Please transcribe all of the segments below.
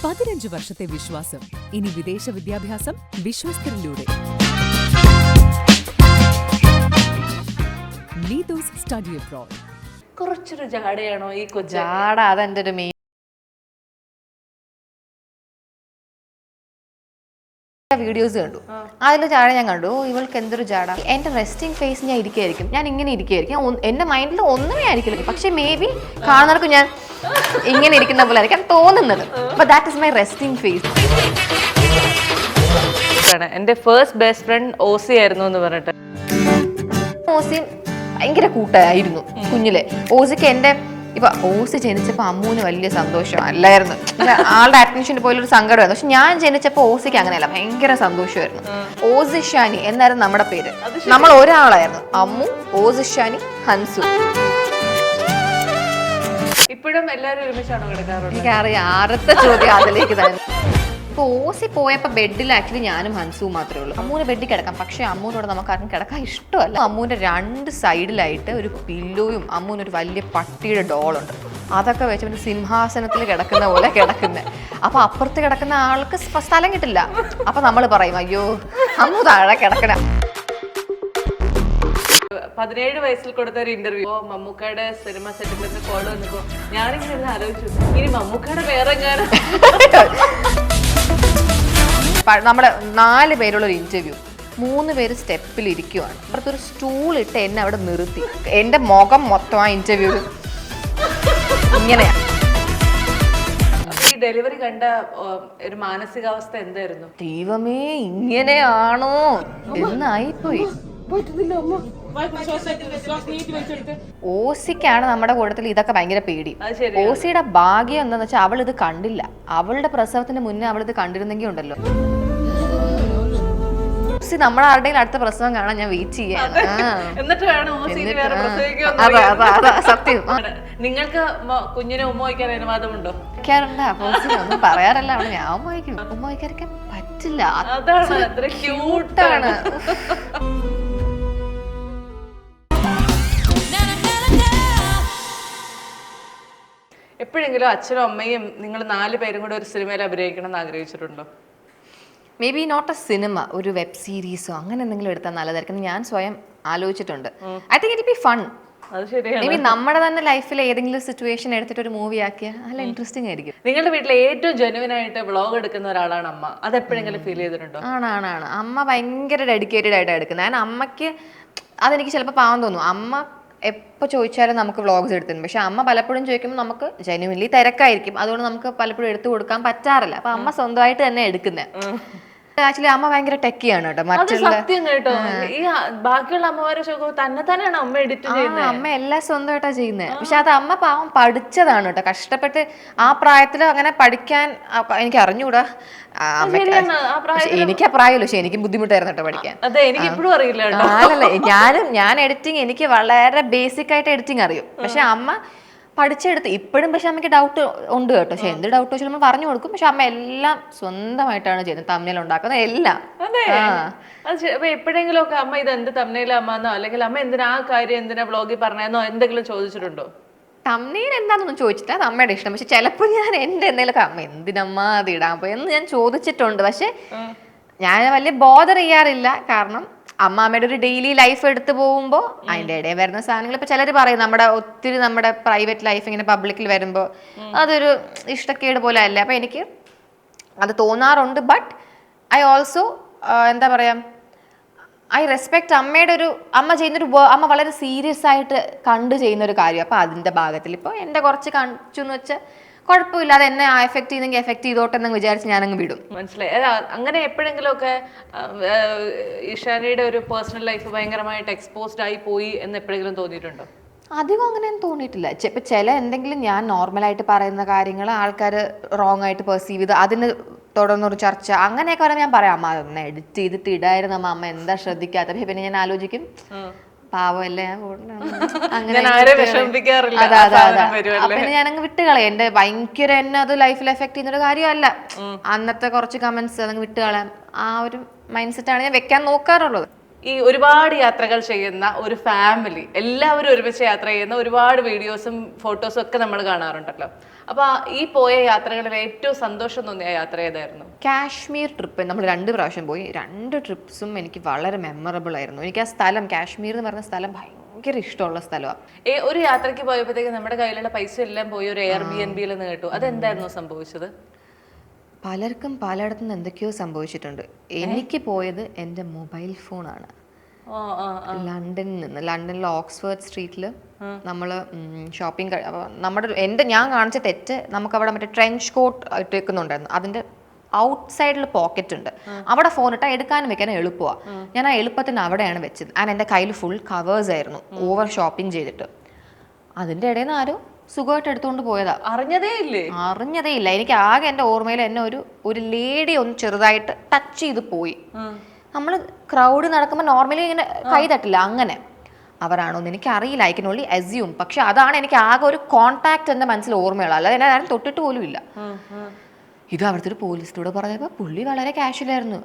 15 വർഷത്തെ വിശ്വാസം. ഇനി വിദേശ വിദ്യാഭ്യാസം വിശ്വസ്തരിലൂടെ. Neethu's study abroad. കുറച്ചൊരു ജാടയാണോ ഈ കൊച്ചു? ജാട അതെന്റെ ഒരു മെയിൻ വീഡിയോസ് കണ്ടു. അതിൽ ജാട ഞാൻ കണ്ടു. ഇവൾക്ക് എന്തൊരു ജാട. എന്റെ റെസ്റ്റിംഗ് ഫേസ് ഞാൻ ഇരിക്കുകയായിരിക്കും, ഞാൻ ഇങ്ങനെ ഇരിക്കുകയായിരിക്കും, എന്റെ മൈൻഡിൽ ഒന്നുമേ ആയിരിക്കില്ല. പക്ഷെ മേ ബി കാണുന്നവർക്ക് ഞാൻ ഇങ്ങനെ ഇരിക്കുന്ന പോലെ ആയിരിക്കും തോന്നുന്നത്. അപ്പൊ that is my resting face. എന്റെ ഫസ്റ്റ് ബെസ്റ്റ് ഫ്രണ്ട് ഓസി ആയിരുന്നു എന്ന് പറഞ്ഞിട്ട്. ഓസി ഭയങ്കര കൂട്ടായിരുന്നു കുഞ്ഞിലെ. ഓസിക്ക് എന്റെ ഇപ്പൊ ഓസി ജനിച്ചപ്പോ അമ്മൂന് വലിയ സന്തോഷം അല്ലായിരുന്നു. ആളുടെ അഡ്മിഷന് പോലൊരു സങ്കടമായിരുന്നു. പക്ഷെ ഞാൻ ജനിച്ചപ്പോ ഓസിക്ക് അങ്ങനെയല്ല, ഭയങ്കര സന്തോഷമായിരുന്നു. ഓസിഷാനി എന്നായിരുന്നു നമ്മുടെ പേര്. നമ്മൾ ഒരാളായിരുന്നു, അമ്മു, ഓസിഷാനി, ഹൻസു. ഇപ്പോഴും എല്ലാരും ഒരുമിച്ചാണോ കിടക്കാറുള്ളത്? എനിക്കറിയാം, ആദ്യത്തെ ചോദ്യം അതിലേക്ക് തന്നെ. ഇപ്പൊ ഓസി പോയപ്പോ ബെഡിൽ ആക്ച്വലി ഞാനും ഹൻസുവും മാത്രമേ ഉള്ളൂ. അമ്മൂന് ബെഡിൽ കിടക്കാം, പക്ഷെ അമ്മൂനോട് നമുക്ക് ആർക്കും കിടക്കാൻ ഇഷ്ടമല്ല. അമ്മൂന്റെ രണ്ട് സൈഡിലായിട്ട് ഒരു പില്ലോയും അമ്മൂനൊരു വലിയ പട്ടിയുടെ ഡോളുണ്ട്. അതൊക്കെ വെച്ച് പിന്നെ സിംഹാസനത്തിൽ കിടക്കുന്ന പോലെ കിടക്കുന്നത്. അപ്പൊ അപ്പുറത്ത് കിടക്കുന്ന ആൾക്ക് സ്ഥലം കിട്ടില്ല. അപ്പൊ നമ്മൾ പറയും, അയ്യോ അമ്മു താഴെ കിടക്കണ. 17 വയസ്സിൽ കൊടുത്ത ഒരു ഇന്റർവ്യൂ മമ്മൂക്കയുടെ സിനിമ സെറ്റിൽ നിന്ന് കോൾ വന്നപ്പോ ഞാനിങ്ങനെ ആലോചിച്ചു, ഇനി മമ്മൂക്കയുടെ വേറെ നമ്മുടെ 4 പേരുള്ള ഒരു ഇന്റർവ്യൂ. 3 പേര് സ്റ്റെപ്പിൽ ഇരിക്കുവാണ്. അപ്പുറത്തൊരു സ്റ്റൂൾ ഇട്ട് എന്നെ അവിടെ നിർത്തി. എന്റെ മുഖം മൊത്തം ആ ഇന്റർവ്യൂ ഇങ്ങനെയാ. ഈ ഡെലിവറി കണ്ട ഒരു മാനസികാവസ്ഥ എന്തായിരുന്നു? ദൈവമേ, ഇങ്ങനെയാണോ എന്നായിപ്പോയി. ഓസിക്കാണ് നമ്മുടെ കൂട്ടത്തിൽ ഇതൊക്കെ ഭയങ്കര പേടി. ഓസിയുടെ ഭാഗ്യം എന്താന്ന് വെച്ചാൽ അവൾ ഇത് കണ്ടില്ല. അവളുടെ പ്രസവത്തിന് മുന്നേ അവൾ ഇത് കണ്ടിരുന്നെങ്കിൽ ഉണ്ടല്ലോ. ഓസി നമ്മളെ ആരുടെയും അടുത്ത പ്രസവം കാണാൻ ഞാൻ വെയിറ്റ് ചെയ്യാൻ. സത്യം. നിങ്ങൾക്ക് കുഞ്ഞിനെ ഉമ്മ വയ്ക്കാൻ അനുവാദമുണ്ടോ? വയ്ക്കാറുണ്ട്. ഒന്നും പറയാറല്ല. ഞാൻ ഉമ്മ വയ്ക്കും. ഉമ്മ വയ്ക്കാനൊക്കെ പറ്റില്ല. അതാണ് ക്യൂട്ടാണ്. എപ്പോഴെങ്കിലും അച്ഛനും അമ്മയും നിങ്ങൾ 4 പേരും കൂടെ ഒരു സിനിമയിൽ അഭിനയിക്കണം എന്ന് ആഗ്രഹിച്ചിട്ടുണ്ടോ? Maybe not a cinema, ഒരു വെബ് സീരീസോ അങ്ങനെ എന്തെങ്കിലും എടുത്താൽ നല്ലതായിരിക്കും ഞാൻ സ്വയം ആലോചിച്ചിട്ടുണ്ട്. I think it be fun. Maybe നമ്മുടെ തന്നെ ലൈഫിൽ ഏതെങ്കിലും സിറ്റുവേഷൻ എടുത്തിട്ട് ഒരു മൂവി ആക്കിയാൽ നല്ല ഇൻട്രസ്റ്റിംഗ് ആയിരിക്കും. നിങ്ങളുടെ വീട്ടിലെ ഏറ്റവും ജെനുവിൻ ആയിട്ട് വ്ളോഗ് എടുക്കുന്ന ഒരാളാണ് അമ്മ. അത് എപ്പോഴെങ്കിലും ഫീൽ ചെയ്തിട്ടുണ്ടോ? ആണ്. അമ്മ ഭയങ്കര ഡെഡിക്കേറ്റഡ് ആയിട്ടാണ് എടുക്കുന്നത്. ഞാൻ അമ്മയ്ക്ക് അതെനിക്ക് ചിലപ്പോൾ പാവം തോന്നും. അമ്മ എപ്പോൾ ചോദിച്ചാലും നമുക്ക് വ്ളോഗ്സ് എടുത്തിരുന്നു. പക്ഷെ അമ്മ പലപ്പോഴും ചോദിക്കുമ്പോൾ നമുക്ക് ജെന്യുവൻലി തിരക്കായിരിക്കും. അതുകൊണ്ട് നമുക്ക് പലപ്പോഴും എടുത്തു കൊടുക്കാൻ പറ്റാറില്ല. അപ്പൊ അമ്മ സ്വന്തമായിട്ട് തന്നെ എടുക്കുന്നത്. ആക്ച്വലി അമ്മ ഭയങ്കര ടെക്കിയാണ് കേട്ടോ. ബാക്കിയുള്ള അമ്മമാരെ തന്നെയാണ് അമ്മ എഡിറ്റ് ചെയ്യുന്നത്. അമ്മ എല്ലാം സ്വന്തമായിട്ടാണ് ചെയ്യുന്നത്. പക്ഷെ അത് അമ്മ പാവം പഠിച്ചതാണ് കേട്ടോ. കഷ്ടപ്പെട്ട് ആ പ്രായത്തിൽ അങ്ങനെ പഠിക്കാൻ എനിക്ക് അറിഞ്ഞൂടാ. എനിക്ക് ആ പ്രായമല്ലോ. പക്ഷെ എനിക്കും ബുദ്ധിമുട്ടായിരുന്നു കേട്ടോ പഠിക്കാൻ. ഞാൻ എഡിറ്റിംഗ് എനിക്ക് വളരെ ബേസിക് ആയിട്ട് എഡിറ്റിംഗ് അറിയും. പക്ഷെ അമ്മ പഠിച്ചെടുത്ത് ഇപ്പോഴും. പക്ഷെ അമ്മയ്ക്ക് ഡൗട്ട് ഉണ്ട് കേട്ടോ. പക്ഷെ എന്ത് ഡൗട്ട് വെച്ചാൽ നമ്മൾ പറഞ്ഞു കൊടുക്കും. പക്ഷെ അമ്മ എല്ലാം സ്വന്തമായിട്ടാണ് ചെയ്യുന്നത്. തമ്മിൽ ഉണ്ടാക്കുന്നത് എല്ലാം. എപ്പോഴെങ്കിലും ഒക്കെ അമ്മ ഇത് എന്ത് തമ്മിലോ അമ്മന്നോ അല്ലെങ്കിൽ അമ്മ എന്തിനാ ആ കാര്യം എന്തിനാ വ്ളോഗിൽ പറഞ്ഞോ എന്തെങ്കിലും ചോദിച്ചിട്ടുണ്ടോ? തമ്മിൽ എന്താണെന്നൊന്നും ചോദിച്ചില്ല. അത് അമ്മയുടെ ഇഷ്ടം. പക്ഷെ ചിലപ്പോൾ ഞാൻ എൻ്റെ എന്തെങ്കിലുമൊക്കെ അമ്മ എന്തിനമ്മ അത് ഇടാൻ പോയി എന്ന് ഞാൻ ചോദിച്ചിട്ടുണ്ട്. പക്ഷെ ഞാൻ വലിയ ബോധർ ചെയ്യാറില്ല. കാരണം അമ്മാമ്മയുടെ ഒരു ഡെയിലി ലൈഫ് എടുത്തു പോകുമ്പോൾ അതിൻ്റെ ഇടയിൽ വരുന്ന സാധനങ്ങൾ ഇപ്പൊ ചിലർ പറയും നമ്മുടെ പ്രൈവറ്റ് ലൈഫ് ഇങ്ങനെ പബ്ലിക്കിൽ വരുമ്പോൾ അതൊരു ഇഷ്ടക്കേട് പോലെ അല്ല. അപ്പൊ എനിക്ക് അത് തോന്നാറുണ്ട്. ബട്ട് ഐ ഓൾസോ എന്താ പറയാ, ഐ റെസ്പെക്ട് അമ്മ ചെയ്യുന്നൊരു അമ്മ വളരെ സീരിയസ് ആയിട്ട് കണ്ടു ചെയ്യുന്നൊരു കാര്യം. അപ്പൊ അതിന്റെ ഭാഗത്തിൽ ഇപ്പോൾ എൻ്റെ കുറച്ച് കാണിച്ചു എന്ന് വെച്ചാൽ കുഴപ്പമില്ല. അത് എന്നെ എഫക്ട് ചെയ്തെങ്കിൽ എഫക്ട് ചെയ്തോട്ടെ എന്ന് വിചാരിച്ച് ഞാനങ്ങ് വിടും. മനസ്സിലായി. അങ്ങനെ എപ്പോഴെങ്കിലും ഒക്കെ ഇഷാനിയുടെ ഒരു പേഴ്സണൽ ലൈഫ് ഭയങ്കരമായിട്ട് എക്സ്പോസ്ഡ് ആയി പോയി എന്ന് എപ്പോഴെങ്കിലും തോന്നിയിട്ടുണ്ടോ? അധികം അങ്ങനെയൊന്നും തോന്നിയിട്ടില്ല. ഇപ്പം ചില എന്തെങ്കിലും ഞാൻ നോർമലായിട്ട് പറയുന്ന കാര്യങ്ങൾ ആൾക്കാർ റോങ് ആയിട്ട് പെർസീവ് ചെയ്ത് അതിന് തുടർന്നൊരു ചർച്ച അങ്ങനെയൊക്കെ വരെ ഞാൻ പറയാം, അമ്മ അതൊന്ന് എഡിറ്റ് ചെയ്തിട്ട് ഇടായിരുന്നു അമ്മ എന്താ ശ്രദ്ധിക്കാത്ത. പിന്നെ ഞാൻ ആലോചിക്കും പാവല്ലേ അങ്ങനെ. പിന്നെ ഞാനങ്ങ് വിട്ടുകളയാം. എന്റെ ഭയങ്കര എന്നെ അത് ലൈഫിൽ എഫക്ട് ചെയ്യുന്നൊരു കാര്യമല്ല. അന്നത്തെ കുറച്ച് കമന്റ്സ് അതങ്ങ് വിട്ടുകളയാം. ആ ഒരു മൈൻഡ് സെറ്റാണ് ഞാൻ വെക്കാൻ നോക്കാറുള്ളത്. ഈ ഒരുപാട് യാത്രകൾ ചെയ്യുന്ന ഒരു ഫാമിലി, എല്ലാവരും ഒരുമിച്ച് യാത്ര ചെയ്യുന്ന ഒരുപാട് വീഡിയോസും ഫോട്ടോസും ഒക്കെ നമ്മൾ കാണാറുണ്ടല്ലോ. അപ്പൊ ഈ പോയ യാത്രകളിൽ ഏറ്റവും സന്തോഷം തോന്നിയ യാത്ര ഏതായിരുന്നു? കാശ്മീർ ട്രിപ്പ് നമ്മൾ 2 പ്രാവശ്യം പോയി. 2 ട്രിപ്സും എനിക്ക് വളരെ മെമ്മറബിൾ ആയിരുന്നു. എനിക്ക് ആ സ്ഥലം, കാശ്മീർ എന്ന് പറഞ്ഞ സ്ഥലം ഭയങ്കര ഇഷ്ടമുള്ള സ്ഥലമാണ്. ഒരു യാത്രയ്ക്ക് പോയപ്പോഴത്തേക്ക് നമ്മുടെ കയ്യിലുള്ള പൈസ എല്ലാം പോയി ഒരു Airbnb എന്ന് കേട്ടു. അതെന്തായിരുന്നു സംഭവിച്ചത്? പലർക്കും പലയിടത്തും എന്തൊക്കെയോ സംഭവിച്ചിട്ടുണ്ട്. എനിക്ക് പോയത് എൻ്റെ മൊബൈൽ ഫോണാണ്. ലണ്ടനിൽ നിന്ന്, ലണ്ടനിലെ ഓക്സ്ഫോർഡ് സ്ട്രീറ്റിൽ നമ്മൾ ഷോപ്പിംഗ് ഞാൻ കാണിച്ച തെറ്റ്, നമുക്ക് അവിടെ മറ്റേ ട്രെഞ്ച് കോട്ട് ഇട്ട് വെക്കുന്നുണ്ടായിരുന്നു. അതിൻ്റെ ഔട്ട് സൈഡിൽ പോക്കറ്റ് ഉണ്ട്, അവിടെ ഫോൺ ഇട്ടാൽ എടുക്കാനും വെക്കാനും എളുപ്പമാണ്. ഞാൻ ആ എളുപ്പത്തിന് അവിടെയാണ് വെച്ചത്. ആൻഡ് എൻ്റെ കയ്യിൽ ഫുൾ കവേഴ്സ് ആയിരുന്നു, ഓവർ ഷോപ്പിംഗ് ചെയ്തിട്ട്. അതിൻ്റെ ഇടയിൽ നിന്ന് ആരോ സുഖമായിട്ട് എടുത്തുകൊണ്ട് പോയതാ. അറിഞ്ഞതേ ഇല്ല. എനിക്ക് ആകെ എൻ്റെ ഓർമ്മയിൽ എന്നെ ഒരു ലേഡി ഒന്ന് ചെറുതായിട്ട് ടച്ച് ചെയ്ത് പോയി. നമ്മൾ ക്രൗഡ് നടക്കുമ്പോൾ നോർമലി ഇങ്ങനെ കൈ തട്ടില്ല, അങ്ങനെ അവരാണോന്ന് എനിക്ക് അറിയില്ല. I can only assume. പക്ഷെ അതാണ് എനിക്ക് ആകെ ഒരു കോൺടാക്ട് എൻ്റെ മനസ്സിൽ ഓർമ്മയുള്ള, അല്ലാതെ എന്നെ ആരും തൊട്ടിട്ട് പോലും ഇല്ല. ഇത് അവിടുത്തെ ഒരു പോലീസിനോട് പറഞ്ഞപ്പോൾ പുള്ളി വളരെ കാഷ്വലായിരുന്നു.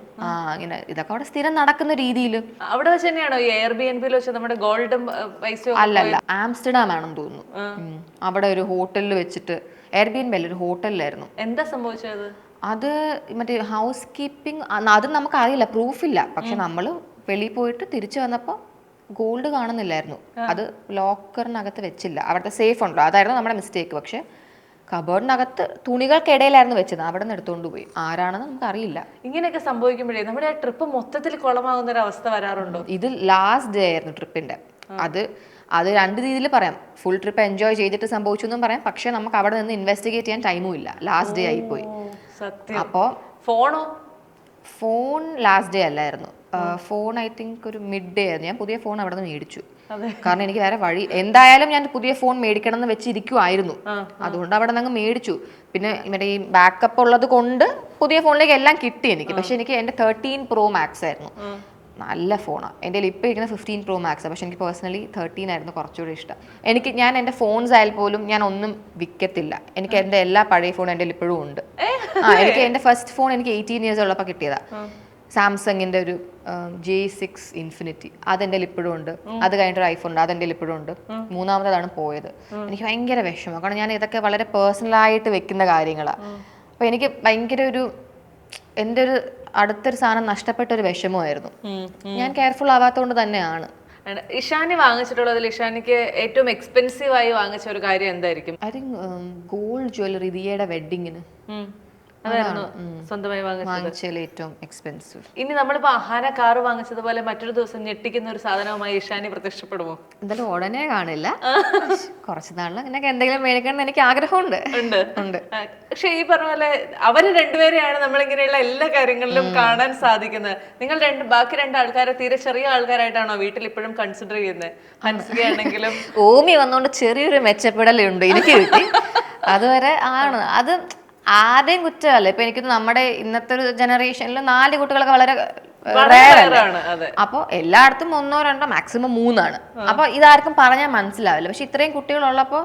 ഇങ്ങനെ ഇതൊക്കെ അവിടെ സ്ഥിരം നടക്കുന്ന രീതിയിൽ. അവിടെ വെച്ച് തന്നെയാണോ ഈ Airbnb വെച്ച് നമ്മുടെ ഗോൾഡും പൈസ? അല്ലല്ല, ആംസ്റ്റർഡാം ആണെന്ന് തോന്നുന്നു. അവിടെ ഒരു ഹോട്ടലിൽ വെച്ചിട്ട്, Airbnb അല്ല, ഒരു ഹോട്ടലിലായിരുന്നു. എന്താ സംഭവിച്ചത്? അത് മറ്റേ ഹൗസ് കീപ്പിംഗ്, അത് നമുക്കറിയില്ല, പ്രൂഫില്ല. പക്ഷെ നമ്മൾ വെളിയിൽ പോയിട്ട് തിരിച്ചു വന്നപ്പോൾ ഗോൾഡ് കാണുന്നില്ലായിരുന്നു. അത് ലോക്കറിനകത്ത് വെച്ചില്ല. അവിടുത്തെ സേഫ് ഉണ്ടല്ലോ, അതായിരുന്നു നമ്മുടെ മിസ്റ്റേക്ക്. പക്ഷെ കബോർഡിനകത്ത് തുണികൾക്കിടയിലായിരുന്നു വെച്ചത്, അവിടെ നിന്ന് എടുത്തുകൊണ്ട് പോയി. ആരാണെന്ന് നമുക്ക് അറിയില്ല. ഇങ്ങനെയൊക്കെ സംഭവിക്കുമ്പോഴേ നമ്മുടെ ആ ട്രിപ്പ് മൊത്തത്തിൽ കുളമാകുന്ന ഒരു അവസ്ഥ വരാറുണ്ടോ? ഇത് ലാസ്റ്റ് ഡേ ആയിരുന്നു ട്രിപ്പിന്റെ. അത് 2 രീതിയിൽ പറയാം. ഫുൾ ട്രിപ്പ് എൻജോയ് ചെയ്തിട്ട് സംഭവിച്ചു എന്നും പറയാം. പക്ഷെ നമുക്ക് അവിടെ നിന്ന് ഇൻവെസ്റ്റിഗേറ്റ് ചെയ്യാൻ ടൈമും ഇല്ല, ലാസ്റ്റ് ഡേ ആയിപ്പോയി. അപ്പോൾ ഫോൺ ലാസ്റ്റ് ഡേ അല്ലായിരുന്നു. ഫോൺ ഐ തിങ്ക് ഒരു മിഡ് ഡേ ആയിരുന്നു. ഞാൻ പുതിയ ഫോൺ അവിടെ നിന്ന് മേടിച്ചു. കാരണം എനിക്ക് വേറെ വഴി, എന്തായാലും ഞാൻ പുതിയ ഫോൺ മേടിക്കണം എന്ന് വെച്ചിരിക്കുമായിരുന്നു. അതുകൊണ്ട് അവിടെ നിന്ന് മേടിച്ചു. പിന്നെ മറ്റേ ഈ ബാക്കപ്പ് ഉള്ളത് കൊണ്ട് പുതിയ ഫോണിലേക്ക് എല്ലാം കിട്ടി എനിക്ക്. പക്ഷെ എനിക്ക് എൻ്റെ 13 Pro Max ആയിരുന്നു. നല്ല ഫോണാണ്. എൻ്റെ ഇപ്പോൾ ഇരിക്കുന്ന 15 Pro Max. പക്ഷെ എനിക്ക് പേഴ്സണലി 13 ആയിരുന്നു കുറച്ചുകൂടി ഇഷ്ടം. ഞാൻ എൻ്റെ ഫോൺസ് ആയാൽ പോലും ഞാൻ ഒന്നും വിൽക്കത്തില്ല. എനിക്ക് എൻ്റെ എല്ലാ പഴയ ഫോണും എൻ്റെ ഇപ്പോഴും ഉണ്ട്. എനിക്ക് എൻ്റെ ഫസ്റ്റ് ഫോൺ എനിക്ക് 18 years ഉള്ളപ്പോൾ കിട്ടിയതാണ്. സാംസങ്ങിൻ്റെ ഒരു J6 Infinity, അതെൻ്റെ ഇപ്പോഴും ഉണ്ട്. അത് കഴിഞ്ഞിട്ടൊരു ഐഫോൺ ഉണ്ട്, അതെൻ്റെ ഇപ്പോഴും ഉണ്ട്. 3ാമതാണ് പോയത്. എനിക്ക് ഭയങ്കര വിഷമം, കാരണം ഞാൻ ഇതൊക്കെ വളരെ പേഴ്സണലായിട്ട് വെക്കുന്ന കാര്യങ്ങളാണ്. അപ്പോൾ എനിക്ക് ഭയങ്കര എൻ്റെ ഒരു അടുത്തൊരു സാധനം നഷ്ടപ്പെട്ട ഒരു വിഷമമായിരുന്നു. ഞാൻ കെയർഫുൾ ആവാത്തതുകൊണ്ട് തന്നെയാണ്. ഇഷാനി വാങ്ങിച്ചിട്ടുള്ളതിൽ ഇഷാനിക്ക് ഏറ്റവും എക്സ്പെൻസീവ് ആയി വാങ്ങിച്ച ഒരു കാര്യം എന്തായിരിക്കും? ഐ തിങ്ക് ഗോൾഡ് ജ്വല്ലറി, റിയയുടെ വെഡിങ്ങിന് സ്വന്തമായി വാങ്ങിച്ചതിൽ ഏറ്റവും എക്സ്പെൻസീവ്. ഇനി നമ്മളിപ്പോ ആഹാര കാറ് വാങ്ങിച്ചതുപോലെ മറ്റൊരു ദിവസം ഞെട്ടിക്കുന്ന ഒരു സാധനവുമായി ഇഷാനി പ്രത്യക്ഷപ്പെടുമോ? എന്തായാലും ഉടനെ കാണില്ല, കുറച്ച് നാളിൽ അങ്ങനെയൊക്കെ എന്തെങ്കിലും മേടിക്കണം എനിക്ക് ആഗ്രഹമുണ്ട്. പക്ഷെ ഈ പറഞ്ഞ പോലെ അവര് രണ്ടുപേരെയാണ് നമ്മളിങ്ങനെയുള്ള എല്ലാ കാര്യങ്ങളിലും കാണാൻ സാധിക്കുന്നത്. നിങ്ങൾ ബാക്കി 2 ആൾക്കാരെ തീരെ ചെറിയ ആൾക്കാരായിട്ടാണോ വീട്ടിൽ ഇപ്പോഴും കൺസിഡർ ചെയ്യുന്നത്? ഹൻസികയാണെങ്കിലും ഓമി വന്നോണ്ട് ചെറിയൊരു മെച്ചപ്പെടലുണ്ട് എനിക്ക് കിട്ടി. അതുവരെ ആണ്. അത് ആരെയും കുറ്റമല്ല. ഇപ്പൊ എനിക്ക് നമ്മുടെ ഇന്നത്തെ ഒരു ജനറേഷനിൽ 4 കുട്ടികളൊക്കെ വളരെ റെയറാണ്. അപ്പൊ എല്ലായിടത്തും 1 2 മാക്സിമം 3 ആണ്. അപ്പൊ ഇതാർക്കും പറഞ്ഞാൽ മനസ്സിലാവില്ല. പക്ഷെ ഇത്രയും കുട്ടികളുള്ളപ്പോ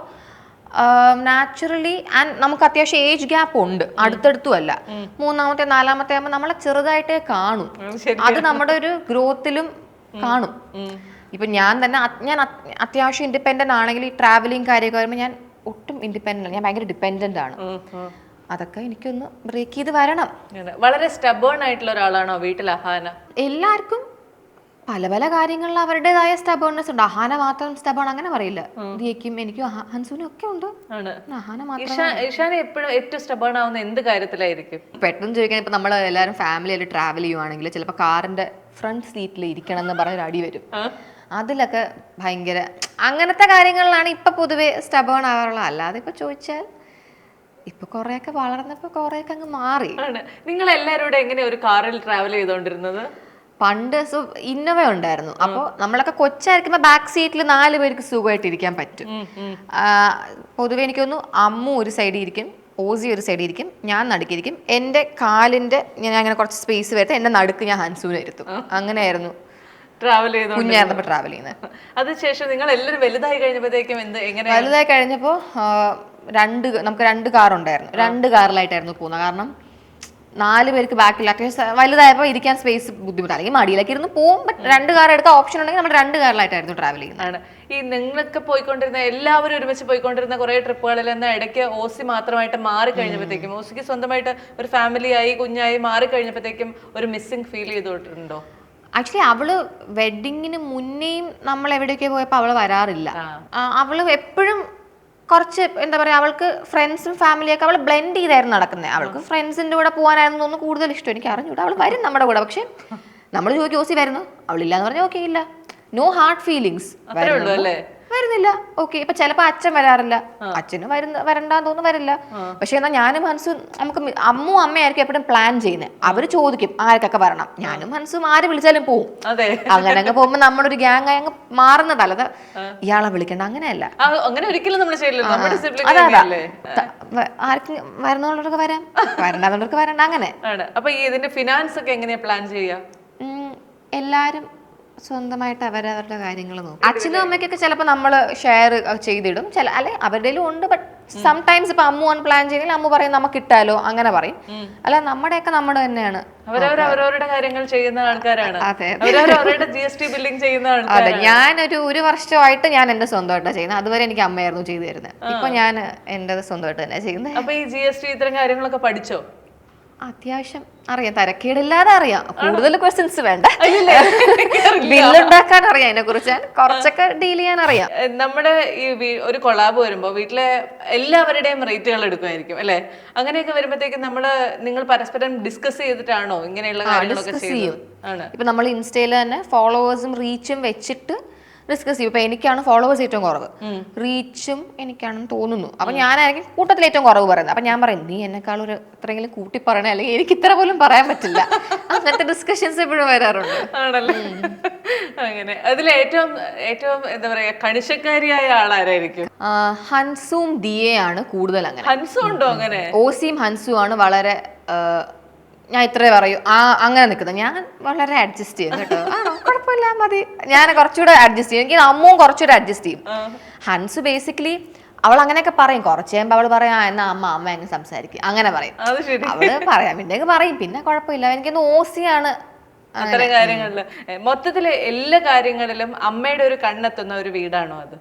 നാച്ചുറലി, ആൻഡ് നമുക്ക് അത്യാവശ്യം ഏജ് ഗ്യാപ്പ് ഉണ്ട്, അടുത്തടുത്തും അല്ല. 3ാമത്തെ 4ാമത്തെ ആകുമ്പോൾ നമ്മളെ ചെറുതായിട്ടേ കാണും. അത് നമ്മുടെ ഒരു ഗ്രോത്തിലും കാണും. ഇപ്പൊ ഞാൻ അത്യാവശ്യം ഇൻഡിപെൻഡന്റ് ആണെങ്കിൽ ഈ ട്രാവലിംഗ് കാര്യമൊക്കെ വരുമ്പോൾ ഞാൻ ഒട്ടും ഇൻഡിപെൻഡന്റ്, ഞാൻ ഭയങ്കര ഡിപെൻഡന്റ് ആണ്. അതൊക്കെ എനിക്കൊന്ന് ബ്രേക്ക് ചെയ്ത് വരണം. വളരെ സ്റ്റബേൺ ആയിട്ടുള്ള ഒരാളാണോ വീട്ടിൽ അഹാന? എല്ലാവർക്കും പല പല കാര്യങ്ങളിൽ അവരുടേതായ സ്റ്റബേൺനെസ് ഉണ്ട്. അഹാന മാത്രം സ്റ്റബേൺ അങ്ങനെ പറയില്ല. ദിയക്കും എനിക്കും ഹൻസുനും ഒക്കെ ഉണ്ട്. അഹാന മാത്രം. ഇഷാന എപ്പോഴും ഏറ്റവും സ്റ്റബേൺ ആവുന്ന എന്ത് കാര്യത്തിലായിരിക്കും? പെട്ടെന്ന് ചോദിക്കാൻ, ഇപ്പൊ നമ്മൾ എല്ലാവരും ഫാമിലിയായിട്ട് ട്രാവൽ ചെയ്യുവാണെങ്കിൽ ചിലപ്പോൾ കാറിന്റെ ഫ്രണ്ട് സീറ്റിൽ ഇരിക്കണം എന്ന് പറഞ്ഞൊരു അടി വരും. അതിലൊക്കെ ഭയങ്കര അങ്ങനത്തെ കാര്യങ്ങളിലാണ് ഇപ്പൊ പൊതുവെ സ്റ്റബേൺ ആവാറുള്ളത്. അല്ലാതെ ഇപ്പൊ ചോദിച്ചാൽ ഇപ്പൊ കൊറേയൊക്കെ വളർന്നപ്പോ കൊറേയൊക്കെ അങ്ങ് മാറി. നിങ്ങൾ എല്ലാവരും എങ്ങനെ ഒരു കാറിൽ ട്രാവൽ ചെയ്തോണ്ടിരുന്നത്? പണ്ട് ഇന്നോവ ഉണ്ടായിരുന്നു. അപ്പോൾ നമ്മളൊക്കെ കൊച്ചായിരിക്കുമ്പോ ബാക്ക് സീറ്റിൽ 4 പേർക്ക് സുഖമായിട്ട് ഇരിക്കാൻ പറ്റും. പൊതുവെ എനിക്കൊന്നു അമ്മു ഒരു സൈഡിൽ ഇരിക്കും, ഓസി ഒരു സൈഡിൽ ഇരിക്കും, ഞാൻ നടുക്കിരിക്കും. എൻ്റെ കാലിന്റെ ഞാൻ അങ്ങനെ കുറച്ച് സ്പേസ് വരുത്തി എന്റെ നടുക്ക് ഞാൻ ഹൻസൂനെ ഇരുത്തും. അങ്ങനെയായിരുന്നു ട്രാവൽ ചെയ്തു കുഞ്ഞായിരുന്നപ്പോ ട്രാവൽ ചെയ്യുന്നത്. അതിനുശേഷം നിങ്ങൾ എല്ലാവരും വലുതായി കഴിഞ്ഞപ്പോഴത്തേക്കും വലുതായി കഴിഞ്ഞപ്പോ നമുക്ക് 2 കാർ ഉണ്ടായിരുന്നു. 2 കാറിലായിട്ടായിരുന്നു പോകുന്നത്. കാരണം 4 പേർക്ക് ബാക്കിൽ അത്യാവശ്യം വലുതായപ്പോൾ ഇരിക്കാൻ സ്പേസ് ബുദ്ധിമുട്ട്, അല്ലെങ്കിൽ മടിയിലേക്ക് ഇരുന്ന് പോകും. ബട്ട് 2 കാർ എടുക്കാൻ ഓപ്ഷൻ ഉണ്ടെങ്കിൽ നമ്മൾ 2 കാറിലായിട്ടായിരുന്നു ട്രാവൽ ചെയ്യുന്നത്. ഈ നിങ്ങളൊക്കെ പോയിക്കൊണ്ടിരുന്ന എല്ലാവരും ഒരുമിച്ച് പോയിക്കൊണ്ടിരുന്ന കുറെ ട്രിപ്പുകളിൽ നിന്ന് ഇടയ്ക്ക് ഓസി മാത്രമായിട്ട് മാറി കഴിഞ്ഞപ്പോഴത്തേക്കും, ഓസിക്ക് സ്വന്തമായിട്ട് ഒരു ഫാമിലി ആയി കുഞ്ഞായി മാറി കഴിഞ്ഞപ്പോഴത്തേക്കും ഒരു മിസ്സിംഗ് ഫീൽ ചെയ്തിട്ടുണ്ടോ? ആക്ച്വലി അവള് വെഡിങ്ങിന് മുന്നേയും നമ്മൾ എവിടെയൊക്കെ പോയപ്പോൾ അവള് വരാറില്ല. അവള് എപ്പോഴും കുറച്ച് എന്താ പറയുക, അവൾക്ക് ഫ്രണ്ട്സും ഫാമിലിയൊക്കെ അവൾ ബ്ലെൻഡ് ചെയ്തായിരുന്നു നടക്കുന്നത്. അവൾക്ക് ഫ്രണ്ട്സിന്റെ കൂടെ പോകാനായിരുന്നു തോന്നുന്നു കൂടുതൽ ഇഷ്ടം. എനിക്ക് അറിഞ്ഞൂടാ, അവൾ വരും നമ്മുടെ കൂടെ. പക്ഷെ നമ്മൾ ചോദിക്കും ഓസി വരുന്നു, അവളില്ലാന്ന് പറഞ്ഞാൽ ഓക്കെ ഇല്ല, നോ ഹാർഡ് ഫീലിങ്സ്, വരുന്നില്ല ഓക്കെ. ഇപ്പൊ ചിലപ്പോ അച്ഛൻ വരാറില്ല, അച്ഛനും വരണ്ടാന്ന് തോന്നുന്നു വരില്ല. പക്ഷെ എന്നാൽ ഞാനും മനസ്സും നമുക്ക് അമ്മയായിരിക്കും എപ്പോഴും പ്ലാൻ ചെയ്യുന്നത്. അവര് ചോദിക്കും ആർക്കൊക്കെ വരണം, ഞാനും മനസ്സും ആര് വിളിച്ചാലും പോവും. അങ്ങനെ അങ്ങ് പോകുമ്പോ നമ്മളൊരു ഗ്യാങ് ആയി അങ്ങ് മാറുന്നതല്ല, ഇയാളെ വിളിക്കണ്ട അങ്ങനെയല്ല. അങ്ങനെ ഒരിക്കലും ആർക്കും വരുന്നവർക്ക് വരാം, വരണ്ടാന്നവർക്ക് വരണ്ട, അങ്ങനെ. അപ്പൊ ഇതിന്റെ ഫിനാൻസ് ഒക്കെ എങ്ങനെയാ പ്ലാൻ ചെയ്യാ? എല്ലാരും സ്വന്തമായിട്ട് അവരവരുടെ കാര്യങ്ങൾ നോക്കും. അച്ഛനും അമ്മയ്ക്കൊക്കെ ചിലപ്പോൾ നമ്മൾ ഷെയർ ചെയ്തിടും, അല്ലെ അവരുടെയിലും ഉണ്ട്. ബട്ട് സംടൈംസ് ഇപ്പൊ അമ്മു പ്ലാൻ ചെയ്തെങ്കിൽ അമ്മ പറയും നമുക്ക് ഇട്ടാലോ, അങ്ങനെ പറയും. അല്ല നമ്മുടെയൊക്കെ നമ്മുടെ തന്നെയാണ്, അവരവരുടെ കാര്യങ്ങൾ ചെയ്യുന്ന ആൾക്കാരാണ്. അതെ, ഞാനൊരു വർഷമായിട്ട് ഞാൻ എന്റെ സ്വന്തമായിട്ടാണ് ചെയ്യുന്നത്. അതുവരെ എനിക്ക് അമ്മയായിരുന്നു ചെയ്തു തരുന്നത്. ഇപ്പൊ ഞാൻ എന്റെ സ്വന്തമായിട്ട് തന്നെ ചെയ്യുന്നത്. അപ്പൊ ഈ GST ഇത്തരം കാര്യങ്ങളൊക്കെ പഠിച്ചോ? അത്യാവശ്യം അറിയാം, തരക്കേടില്ലാതെ അറിയാം. കൂടുതൽ ക്വസ്റ്റ്യൻസ് വേണ്ട, ബില്ലുണ്ടാക്കാൻ അറിയാം, അതിനെ കുറിച്ച് കുറച്ചൊക്കെ ഡീൽ ചെയ്യാൻ അറിയാം. നമ്മുടെ ഈ ഒരു കൊളാബ് വരുമ്പോ വീട്ടിലെ എല്ലാവരുടെയും റേറ്റുകൾ എടുക്കുമായിരിക്കും അല്ലെ? അങ്ങനെയൊക്കെ വരുമ്പോഴത്തേക്കും നിങ്ങൾ പരസ്പരം ഡിസ്കസ് ചെയ്തിട്ടാണോ ഇങ്ങനെയുള്ള കാര്യങ്ങളൊക്കെ ചെയ്യും? ഇപ്പൊ നമ്മൾ ഇൻസ്റ്റയിൽ തന്നെ ഫോളോവേഴ്സും റീച്ചും വെച്ചിട്ട് ഡിസ്കസ് ചെയ്യും. ഇപ്പൊ എനിക്കാണ് ഫോളോവേഴ്സ് ഏറ്റവും കുറവ്, റീച്ചും എനിക്കാണെന്ന് തോന്നുന്നു. അപ്പൊ ഞാനായിരിക്കും കൂട്ടത്തിൽ ഏറ്റവും കുറവ് പറയുന്നത്. അപ്പൊ ഞാൻ പറയും നീ എന്നെക്കാളും ഒരു എത്രയെങ്കിലും കൂട്ടി പറയണേ, അല്ലെങ്കിൽ എനിക്ക് ഇത്ര പോലും പറയാൻ പറ്റില്ല. അങ്ങനത്തെ ഡിസ്കഷൻസ് എപ്പോഴും വരാറുണ്ട്. ആണല്ലേ? അങ്ങനെ അതിൽ ഏറ്റവും എന്താ പറയാ കണിശക്കാരിയായ ആളാരായിരിക്കും? ഹൻസും ദിയയാണ് കൂടുതൽ. അങ്ങനെ ഹൻസു ഉണ്ടോ? അങ്ങനെ ഓസിയും ഹൻസും ആണ് വളരെ, ഞാൻ ഇത്രേ പറയൂ, അങ്ങനെ നിൽക്കുന്നത്. ഞാൻ വളരെ അഡ്ജസ്റ്റ് ചെയ്യും കേട്ടോ. കുഴപ്പമില്ല, മതി, ഞാൻ കുറച്ചുകൂടെ അഡ്ജസ്റ്റ് ചെയ്യും. എനിക്ക് അമ്മവും കുറച്ചുകൂടെ അഡ്ജസ്റ്റ് ചെയ്യും. ഹൻസ് ബേസിക്കലി അവൾ അങ്ങനെയൊക്കെ പറയും. കുറച്ച് കഴിയുമ്പോൾ അവൾ പറയാം എന്നാ അമ്മ അങ്ങ് സംസാരിക്കും, അങ്ങനെ പറയും. അവള് പറയാം പിന്നെ പറയും, പിന്നെ കുഴപ്പമില്ല. എനിക്കൊന്ന് ഓസിയാണ് അത്തരം കാര്യങ്ങളില്. മൊത്തത്തില് എല്ലാ കാര്യങ്ങളിലും അമ്മയുടെ ഒരു കണ്ണെത്തുന്ന ഒരു വീടാണോ അത്?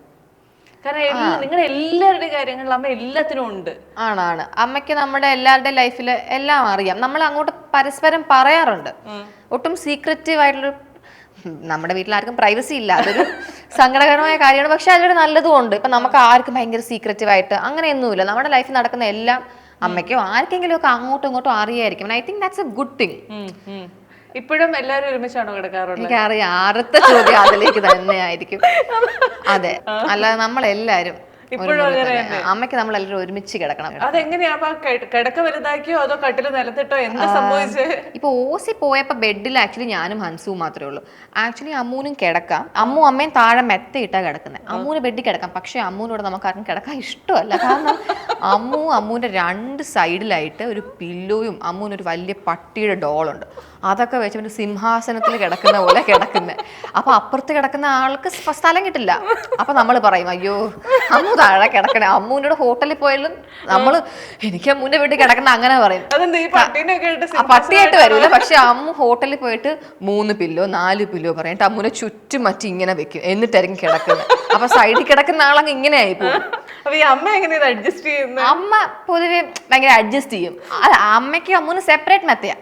കാരണം നിങ്ങളുടെ എല്ലാവരുടെയും കാര്യങ്ങളിൽ അമ്മ എല്ലാത്തിനും ഉണ്ട്. ആണ്. അമ്മയ്ക്ക് നമ്മുടെ എല്ലാവരുടെയും ലൈഫിൽ എല്ലാം അറിയാം. നമ്മൾ അങ്ങോട്ട് പരസ്പരം പറയാറുണ്ട്. ഒട്ടും സീക്രറ്റീവ് ആയിട്ടുള്ളൊരു, നമ്മുടെ വീട്ടിൽ ആർക്കും പ്രൈവസി ഇല്ല, അതൊരു സങ്കടകരമായ കാര്യമാണ്. പക്ഷെ അതിലൊരു നല്ലതും ഉണ്ട്. ഇപ്പൊ നമുക്ക് ആർക്കും ഭയങ്കര സീക്രറ്റീവ് ആയിട്ട് അങ്ങനെയൊന്നുമില്ല. നമ്മുടെ ലൈഫിൽ നടക്കുന്ന എല്ലാം അമ്മയ്ക്കോ ആർക്കെങ്കിലും ഒക്കെ അങ്ങോട്ടും ഇങ്ങോട്ടും അറിയായിരിക്കും. I think that's A good thing. ഇപ്പോഴും എല്ലാവരും ഒരുമിച്ചാണോ കിടക്കാറുള്ളത്? എനിക്കറിയാം, ആദ്യത്തെ ചോദ്യം അതിലേക്ക് തന്നെയായിരിക്കും. അതെ, അല്ലാതെ നമ്മളെല്ലാരും അമ്മയ്ക്ക് നമ്മളെല്ലാവരും ഒരുമിച്ച് കിടക്കണം. അതെങ്ങനെയാ? കിടക്ക വലുതാക്കിയോ അതോ കട്ടില് നിലത്തിട്ടോ? എന്താ സംഭവിച്ചത്? ഇപ്പൊ ഓസി പോയപ്പോ ബെഡിൽ ആക്ച്വലി ഞാനും ഹൻസുവും മാത്രമേ ഉള്ളൂ. ആക്ച്വലി അമ്മൂനും കിടക്കാം, അമ്മയും താഴെ മെത്തയിട്ടാ കിടക്കുന്നത്. അമ്മൂന് ബെഡിൽ കിടക്കാം, പക്ഷെ അമ്മൂനോട് നമുക്ക് ആർക്കും കിടക്കാൻ ഇഷ്ടമല്ല. കാരണം അമ്മൂന്റെ 2 സൈഡിലായിട്ട് ഒരു പില്ലോയും അമ്മൂനൊരു വലിയ പട്ടിയുടെ ഡോളുണ്ട്. അതൊക്കെ വെച്ച് സിംഹാസനത്തിൽ കിടക്കുന്ന പോലെ കിടക്കുന്നത്. അപ്പൊ അപ്പുറത്ത് കിടക്കുന്ന ആൾക്ക് സ്ഥലം കിട്ടില്ല. അപ്പൊ നമ്മൾ പറയും അയ്യോ അമ്മു താഴെ കിടക്കണേ. അമ്മൂന്റെ ഹോട്ടലിൽ പോയാലും നമ്മള് എനിക്ക് അമ്മൂന്റെ വീട്ടിൽ കിടക്കുന്ന അങ്ങനെ പറയും. പട്ടിയായിട്ട് വരൂല, പക്ഷെ അമ്മു ഹോട്ടലിൽ പോയിട്ട് 3 പില്ലോ 4 പില്ലോ പറഞ്ഞിട്ട് അമ്മൂനെ ചുറ്റും മറ്റി ഇങ്ങനെ വെക്കും, എന്നിട്ടായിരിക്കും കിടക്കുന്നത്. അപ്പൊ സൈഡിൽ കിടക്കുന്ന ആളങ്ങ് ഇങ്ങനെ ആയി പോകും. അമ്മ പൊതുവെ ഭയങ്കര അഡ്ജസ്റ്റ് ചെയ്യും. അല്ല, അമ്മയ്ക്ക് അമ്മൂന് സെപ്പറേറ്റ് മെത്തയാ,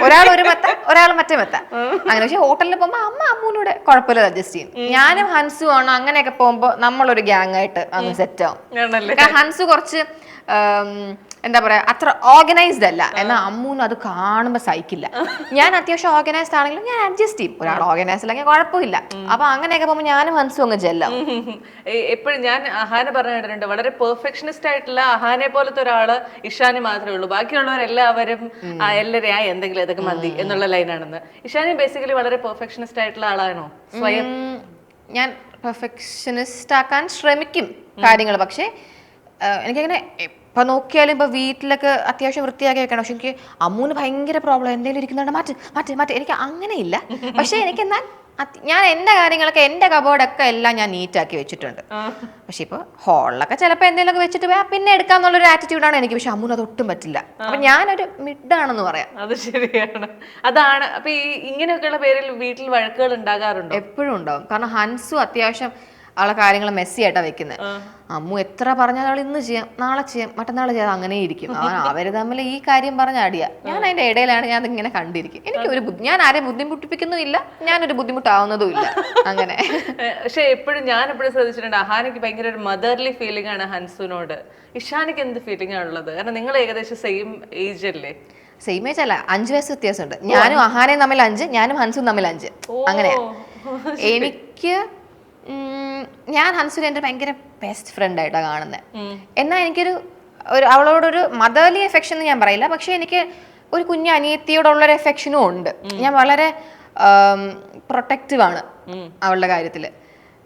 ഒരാൾ ഒരു മെത്ത ഒരാൾ മറ്റേ മെത്ത അങ്ങനെ. പക്ഷെ ഹോട്ടലിൽ പോകുമ്പോ അമ്മൂനൂടെ കുഴപ്പമില്ല അഡ്ജസ്റ്റ് ചെയ്യും. ഞാനും ഹൻസും ആണ് അങ്ങനെയൊക്കെ പോകുമ്പോ നമ്മളൊരു ഗ്യാങ് ആയിട്ട് അങ്ങ് സെറ്റ് ആവും. ഹൻസു കുറച്ച് എന്താ പറയാ അത്ര ഓർഗനൈസ്ഡ് അല്ല, എന്നാൽ അമ്മൂന്ന് അത് കാണുമ്പോ സഹിക്കില്ല. ഞാൻ അത്യാവശ്യം ഓർഗനൈസ്ഡ് ആണെങ്കിലും ഞാൻ അഡ്ജസ്റ്റ് ചെയ്യും. ഒരാൾ ഓർഗനൈസ്ഡ് അല്ലെങ്കിൽ കുഴപ്പമില്ല. അപ്പൊ അങ്ങനെയൊക്കെ പോകുമ്പോൾ ഞാനും ഹൻസും അങ്ങ് ചെല്ലാം. എപ്പോഴും ഞാൻ അഹാനെ പറഞ്ഞു കേട്ടിട്ടുണ്ട്, വളരെ പെർഫെക്ഷനിസ്റ്റ് ആയിട്ടുള്ള അഹാനെ പോലത്തെ ഒരാള് ഇഷാനി മാത്രമേ ഉള്ളൂ. ബാക്കിയുള്ളവരെല്ലാവരും എല്ലാവരെയും എന്തെങ്കിലും ഇതൊക്കെ മതി എന്നുള്ള ലൈനാണെന്ന്. ഇഷാനി ബേസിക്കലി വളരെ പെർഫെക്ഷനിസ്റ്റ് ആയിട്ടുള്ള ആളാണോ സ്വയം? ഞാൻ പെർഫെക്ഷനിസ്റ്റ് ആക്കാൻ ശ്രമിക്കും കാര്യങ്ങൾ, പക്ഷെ എനിക്കങ്ങനെ ഇപ്പൊ നോക്കിയാലും ഇപ്പൊ വീട്ടിലൊക്കെ അത്യാവശ്യം വൃത്തിയാക്കി വെക്കണം. പക്ഷെ എനിക്ക് അമ്മൂന് ഭയങ്കര പ്രോബ്ലം, എന്തെങ്കിലും ഇരിക്കുന്നുണ്ട് മാറ്റ് മാറ്റ് മാറ്റ്. എനിക്ക് അങ്ങനെയില്ല. പക്ഷെ എനിക്ക് എന്നാൽ ഞാൻ എൻ്റെ കാര്യങ്ങളൊക്കെ എൻ്റെ കബോർഡൊക്കെ എല്ലാം ഞാൻ നീറ്റാക്കി വെച്ചിട്ടുണ്ട്. പക്ഷെ ഇപ്പൊ ഹോളിലൊക്കെ ചിലപ്പോൾ എന്തെങ്കിലുമൊക്കെ വെച്ചിട്ട് പോയാൽ പിന്നെ എടുക്കാന്നുള്ളൊരു ആറ്റിറ്റ്യൂഡാണ് എനിക്ക്. പക്ഷെ അമ്മൂന് അതൊട്ടും പറ്റില്ല. അപ്പൊ ഞാനൊരു മിഡാണെന്ന് പറയാം. അത് ശരിയാണ്. അതാണ്. അപ്പൊ ഈ ഇങ്ങനെയൊക്കെയുള്ള പേരിൽ വീട്ടിൽ വഴക്കുകൾ ഉണ്ടാകാറുണ്ടോ? എപ്പോഴും ഉണ്ടാവും. കാരണം ഹൻസു അത്യാവശ്യം അവളെ കാര്യങ്ങൾ മെസ്സി ആയിട്ടാണ് വെക്കുന്നത്. അമ്മു എത്ര പറഞ്ഞാൽ അവൾ ഇന്ന് ചെയ്യാം, നാളെ ചെയ്യാം, മറ്റന്നാൾ ചെയ്യാം, അങ്ങനെ ഇരിക്കും. അവര് തമ്മിൽ ഈ കാര്യം പറഞ്ഞ അടിയാ. ഞാൻ അതിന്റെ ഇടയിലാണ് ഞാൻ ഇങ്ങനെ കണ്ടിരിക്കും. എനിക്ക് ഞാൻ ആരെയും ബുദ്ധിമുട്ടിപ്പിക്കുന്നുമില്ല, ഞാനൊരു ബുദ്ധിമുട്ടാവുന്നതും ഇല്ല. അങ്ങനെ. പക്ഷെ ഞാൻ എപ്പോഴും ശ്രദ്ധിച്ചിട്ടുണ്ട്, അഹാനയ്ക്ക് ഭയങ്കര ഒരു മദർലി ഫീലിംഗ് ആണ് ഹൻസുവിനോട്. ഇഷാനിക്ക് എന്ത് ഫീലിംഗ് ആണുള്ളത്? കാരണം നിങ്ങൾ ഏകദേശം സെയിം ഏജ് അല്ലേ? സെയിം ഏജ് അല്ല, 5 വയസ്സ് വ്യത്യാസമുണ്ട്. ഞാനും അഹാനയും തമ്മിൽ 5, ഞാനും ഹൻസും തമ്മിൽ 5. അങ്ങനെയാ. എനിക്ക് ഞാൻ ഹൻസുനെ എൻ്റെ ഭയങ്കര ബെസ്റ്റ് ഫ്രണ്ട് ആയിട്ടാണ് കാണുന്നത്. എന്നാൽ എനിക്കൊരു അവളോടൊരു മദർലി എഫെക്ഷൻ എന്ന് ഞാൻ പറയില്ല. പക്ഷെ എനിക്ക് ഒരു കുഞ്ഞു അനിയത്തിയോടുള്ളൊരു എഫെക്ഷനും ഉണ്ട്. ഞാൻ വളരെ പ്രൊട്ടക്റ്റീവ് ആണ് അവളുടെ കാര്യത്തിൽ.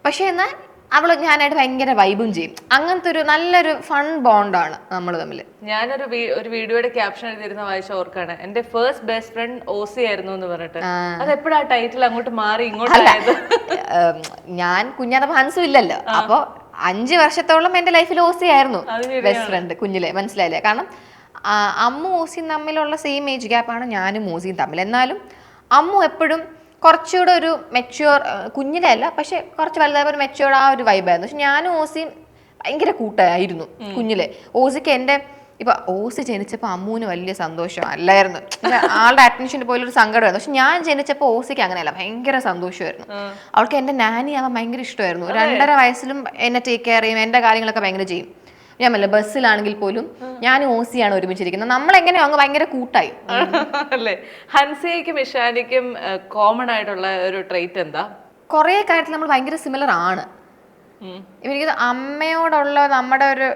പക്ഷെ എന്നാൽ അവള് ഞാനായിട്ട് ഭയങ്കര വൈബും ചെയ്യും. അങ്ങനത്തെ ഒരു നല്ലൊരു ഫൺ ബോണ്ടാണ് നമ്മൾ തമ്മിൽ. ഞാനൊരു വീഡിയോയുടെ ക്യാപ്ഷൻ എഴുതിയിരുന്ന വായിച്ച ഓർക്കാണ്, എന്റെ ഫസ്റ്റ് ബെസ്റ്റ് ഫ്രണ്ട് ഓസി ആയിരുന്നു എന്ന് പറഞ്ഞിട്ട്. അത് എപ്പോഴാ ടൈറ്റിൽ അങ്ങോട്ട് മാറി ഇങ്ങോട്ട്? ഞാൻ കുഞ്ഞാന്നപ്പോ ഹൻസും ഇല്ലല്ലോ. അപ്പൊ 5 വർഷത്തോളം എന്റെ ലൈഫിൽ ഓസി ആയിരുന്നു ബെസ്റ്റ് ഫ്രണ്ട് കുഞ്ഞിലെ. മനസ്സിലായില്ലേ? കാരണം അമ്മു ഓസിയും തമ്മിലുള്ള സെയിം ഏജ് ഗ്യാപ്പാണ് ഞാനും ഓസിയും തമ്മിൽ. എന്നാലും അമ്മു എപ്പോഴും കുറച്ചുകൂടെ ഒരു മെച്യൂർ, കുഞ്ഞിലെ അല്ല പക്ഷെ കുറച്ച് വലുതായ ഒരു മെച്യൂർഡ് ആ ഒരു വൈബായിരുന്നു. പക്ഷെ ഞാനും ഓസിയും ഭയങ്കര കൂട്ടായിരുന്നു കുഞ്ഞിലെ. ഓസിക്ക് എൻ്റെ ഇപ്പൊ ഓസി ജനിച്ചപ്പോൾ അമ്മൂന് വലിയ സന്തോഷം അല്ലായിരുന്നു. ആളുടെ അറ്റൻഷന് പോലും ഒരു സങ്കടമായിരുന്നു. പക്ഷെ ഞാൻ ജനിച്ചപ്പോൾ ഓസിക്ക് അങ്ങനെയല്ല, ഭയങ്കര സന്തോഷമായിരുന്നു. അവൾക്ക് എൻ്റെ നാനി ആവാൻ ഭയങ്കര ഇഷ്ടമായിരുന്നു. 2.5 വയസ്സിലും എന്നെ ടേക്ക് കെയർ ചെയ്യും, എൻ്റെ കാര്യങ്ങളൊക്കെ ഭയങ്കര ചെയ്യും. ഞാൻ പറഞ്ഞില്ല, ബസ്സിലാണെങ്കിൽ പോലും ഞാനും ഓസിയാണ് ഒരുമിച്ചിരിക്കുന്നത്. നമ്മളെങ്ങനെയോ അങ്ങ് ഭയങ്കര കൂട്ടായി അല്ലേ? ഹൻസിയയ്ക്കും ഇഷാനിക്കും കോമൺ ആയിട്ടുള്ള ഒരു ട്രേറ്റ് എന്താ? കുറേ കാര്യത്തിൽ നമ്മൾ ഭയങ്കര സിമിലർ ആണ്. എനിക്ക് അമ്മയോടുള്ള നമ്മുടെ ഒരു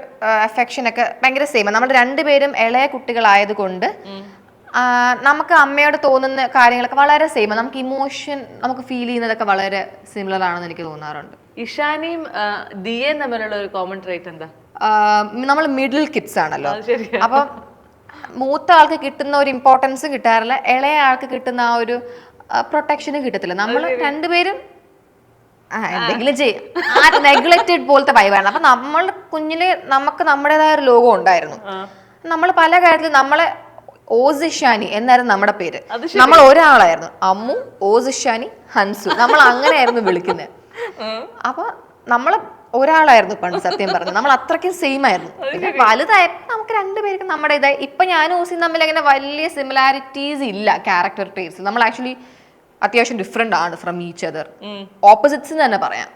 അഫെക്ഷനൊക്കെ ഭയങ്കര സെയിം. നമ്മൾ രണ്ടുപേരും ഇളയ കുട്ടികളായത് കൊണ്ട് നമുക്ക് അമ്മയോട് തോന്നുന്ന കാര്യങ്ങളൊക്കെ വളരെ സെയിം. നമുക്ക് ഇമോഷൻ നമുക്ക് ഫീൽ ചെയ്യുന്നതൊക്കെ വളരെ സിമിലർ ആണെന്ന് എനിക്ക് തോന്നാറുണ്ട്. ഇഷാനിയും ദിയയും തമ്മിലുള്ള ഒരു കോമൺ ട്രേറ്റ് എന്താ? നമ്മൾ മിഡിൽ കിഡ്സ് ആണല്ലോ. അപ്പൊ മൂത്ത ആൾക്ക് കിട്ടുന്ന ഒരു ഇമ്പോർട്ടൻസും കിട്ടാറില്ല, ഇളയ ആൾക്ക് കിട്ടുന്ന ആ ഒരു പ്രൊട്ടക്ഷനും കിട്ടത്തില്ല. നമ്മൾ രണ്ടുപേരും എന്തെങ്കിലും ചെയ്യും, ആ നെഗ്ലക്റ്റഡ് പോലത്തെ വൈബാണ്. അപ്പൊ നമ്മൾ കുഞ്ഞില് നമുക്ക് നമ്മുടേതായ ഒരു ലോകം ഉണ്ടായിരുന്നു. നമ്മൾ പല കാര്യത്തിലും നമ്മളെ ഓസിഷാനി എന്നായിരുന്നു നമ്മുടെ പേര്. നമ്മൾ ഒരാളായിരുന്നു, അമ്മു, ഓസിഷാനി, ഹൻസു. നമ്മൾ അങ്ങനെയായിരുന്നു വിളിക്കുന്നത്. അപ്പൊ നമ്മള് ഒരാളായിരുന്നു പണ്ട്. സത്യം പറഞ്ഞു നമ്മൾ അത്രയ്ക്കും സെയിം ആയിരുന്നു. പിന്നെ വലുതായപ്പോ നമുക്ക് രണ്ടുപേർക്കും നമ്മുടെ ഇതായി. ഇപ്പൊ ഞാനും ഓസിയും തമ്മിൽ അങ്ങനെ വലിയ സിമിലാരിറ്റീസ് ഇല്ല ക്യാരക്ടർ ട്രേറ്റ്സ്. നമ്മൾ ആക്ച്വലി അത്യാവശ്യം ഡിഫറെന്റ് ആണ് ഫ്രം ഈച്ച് അതർ, ഓപ്പോസിറ്റ്സ് തന്നെ പറയാം.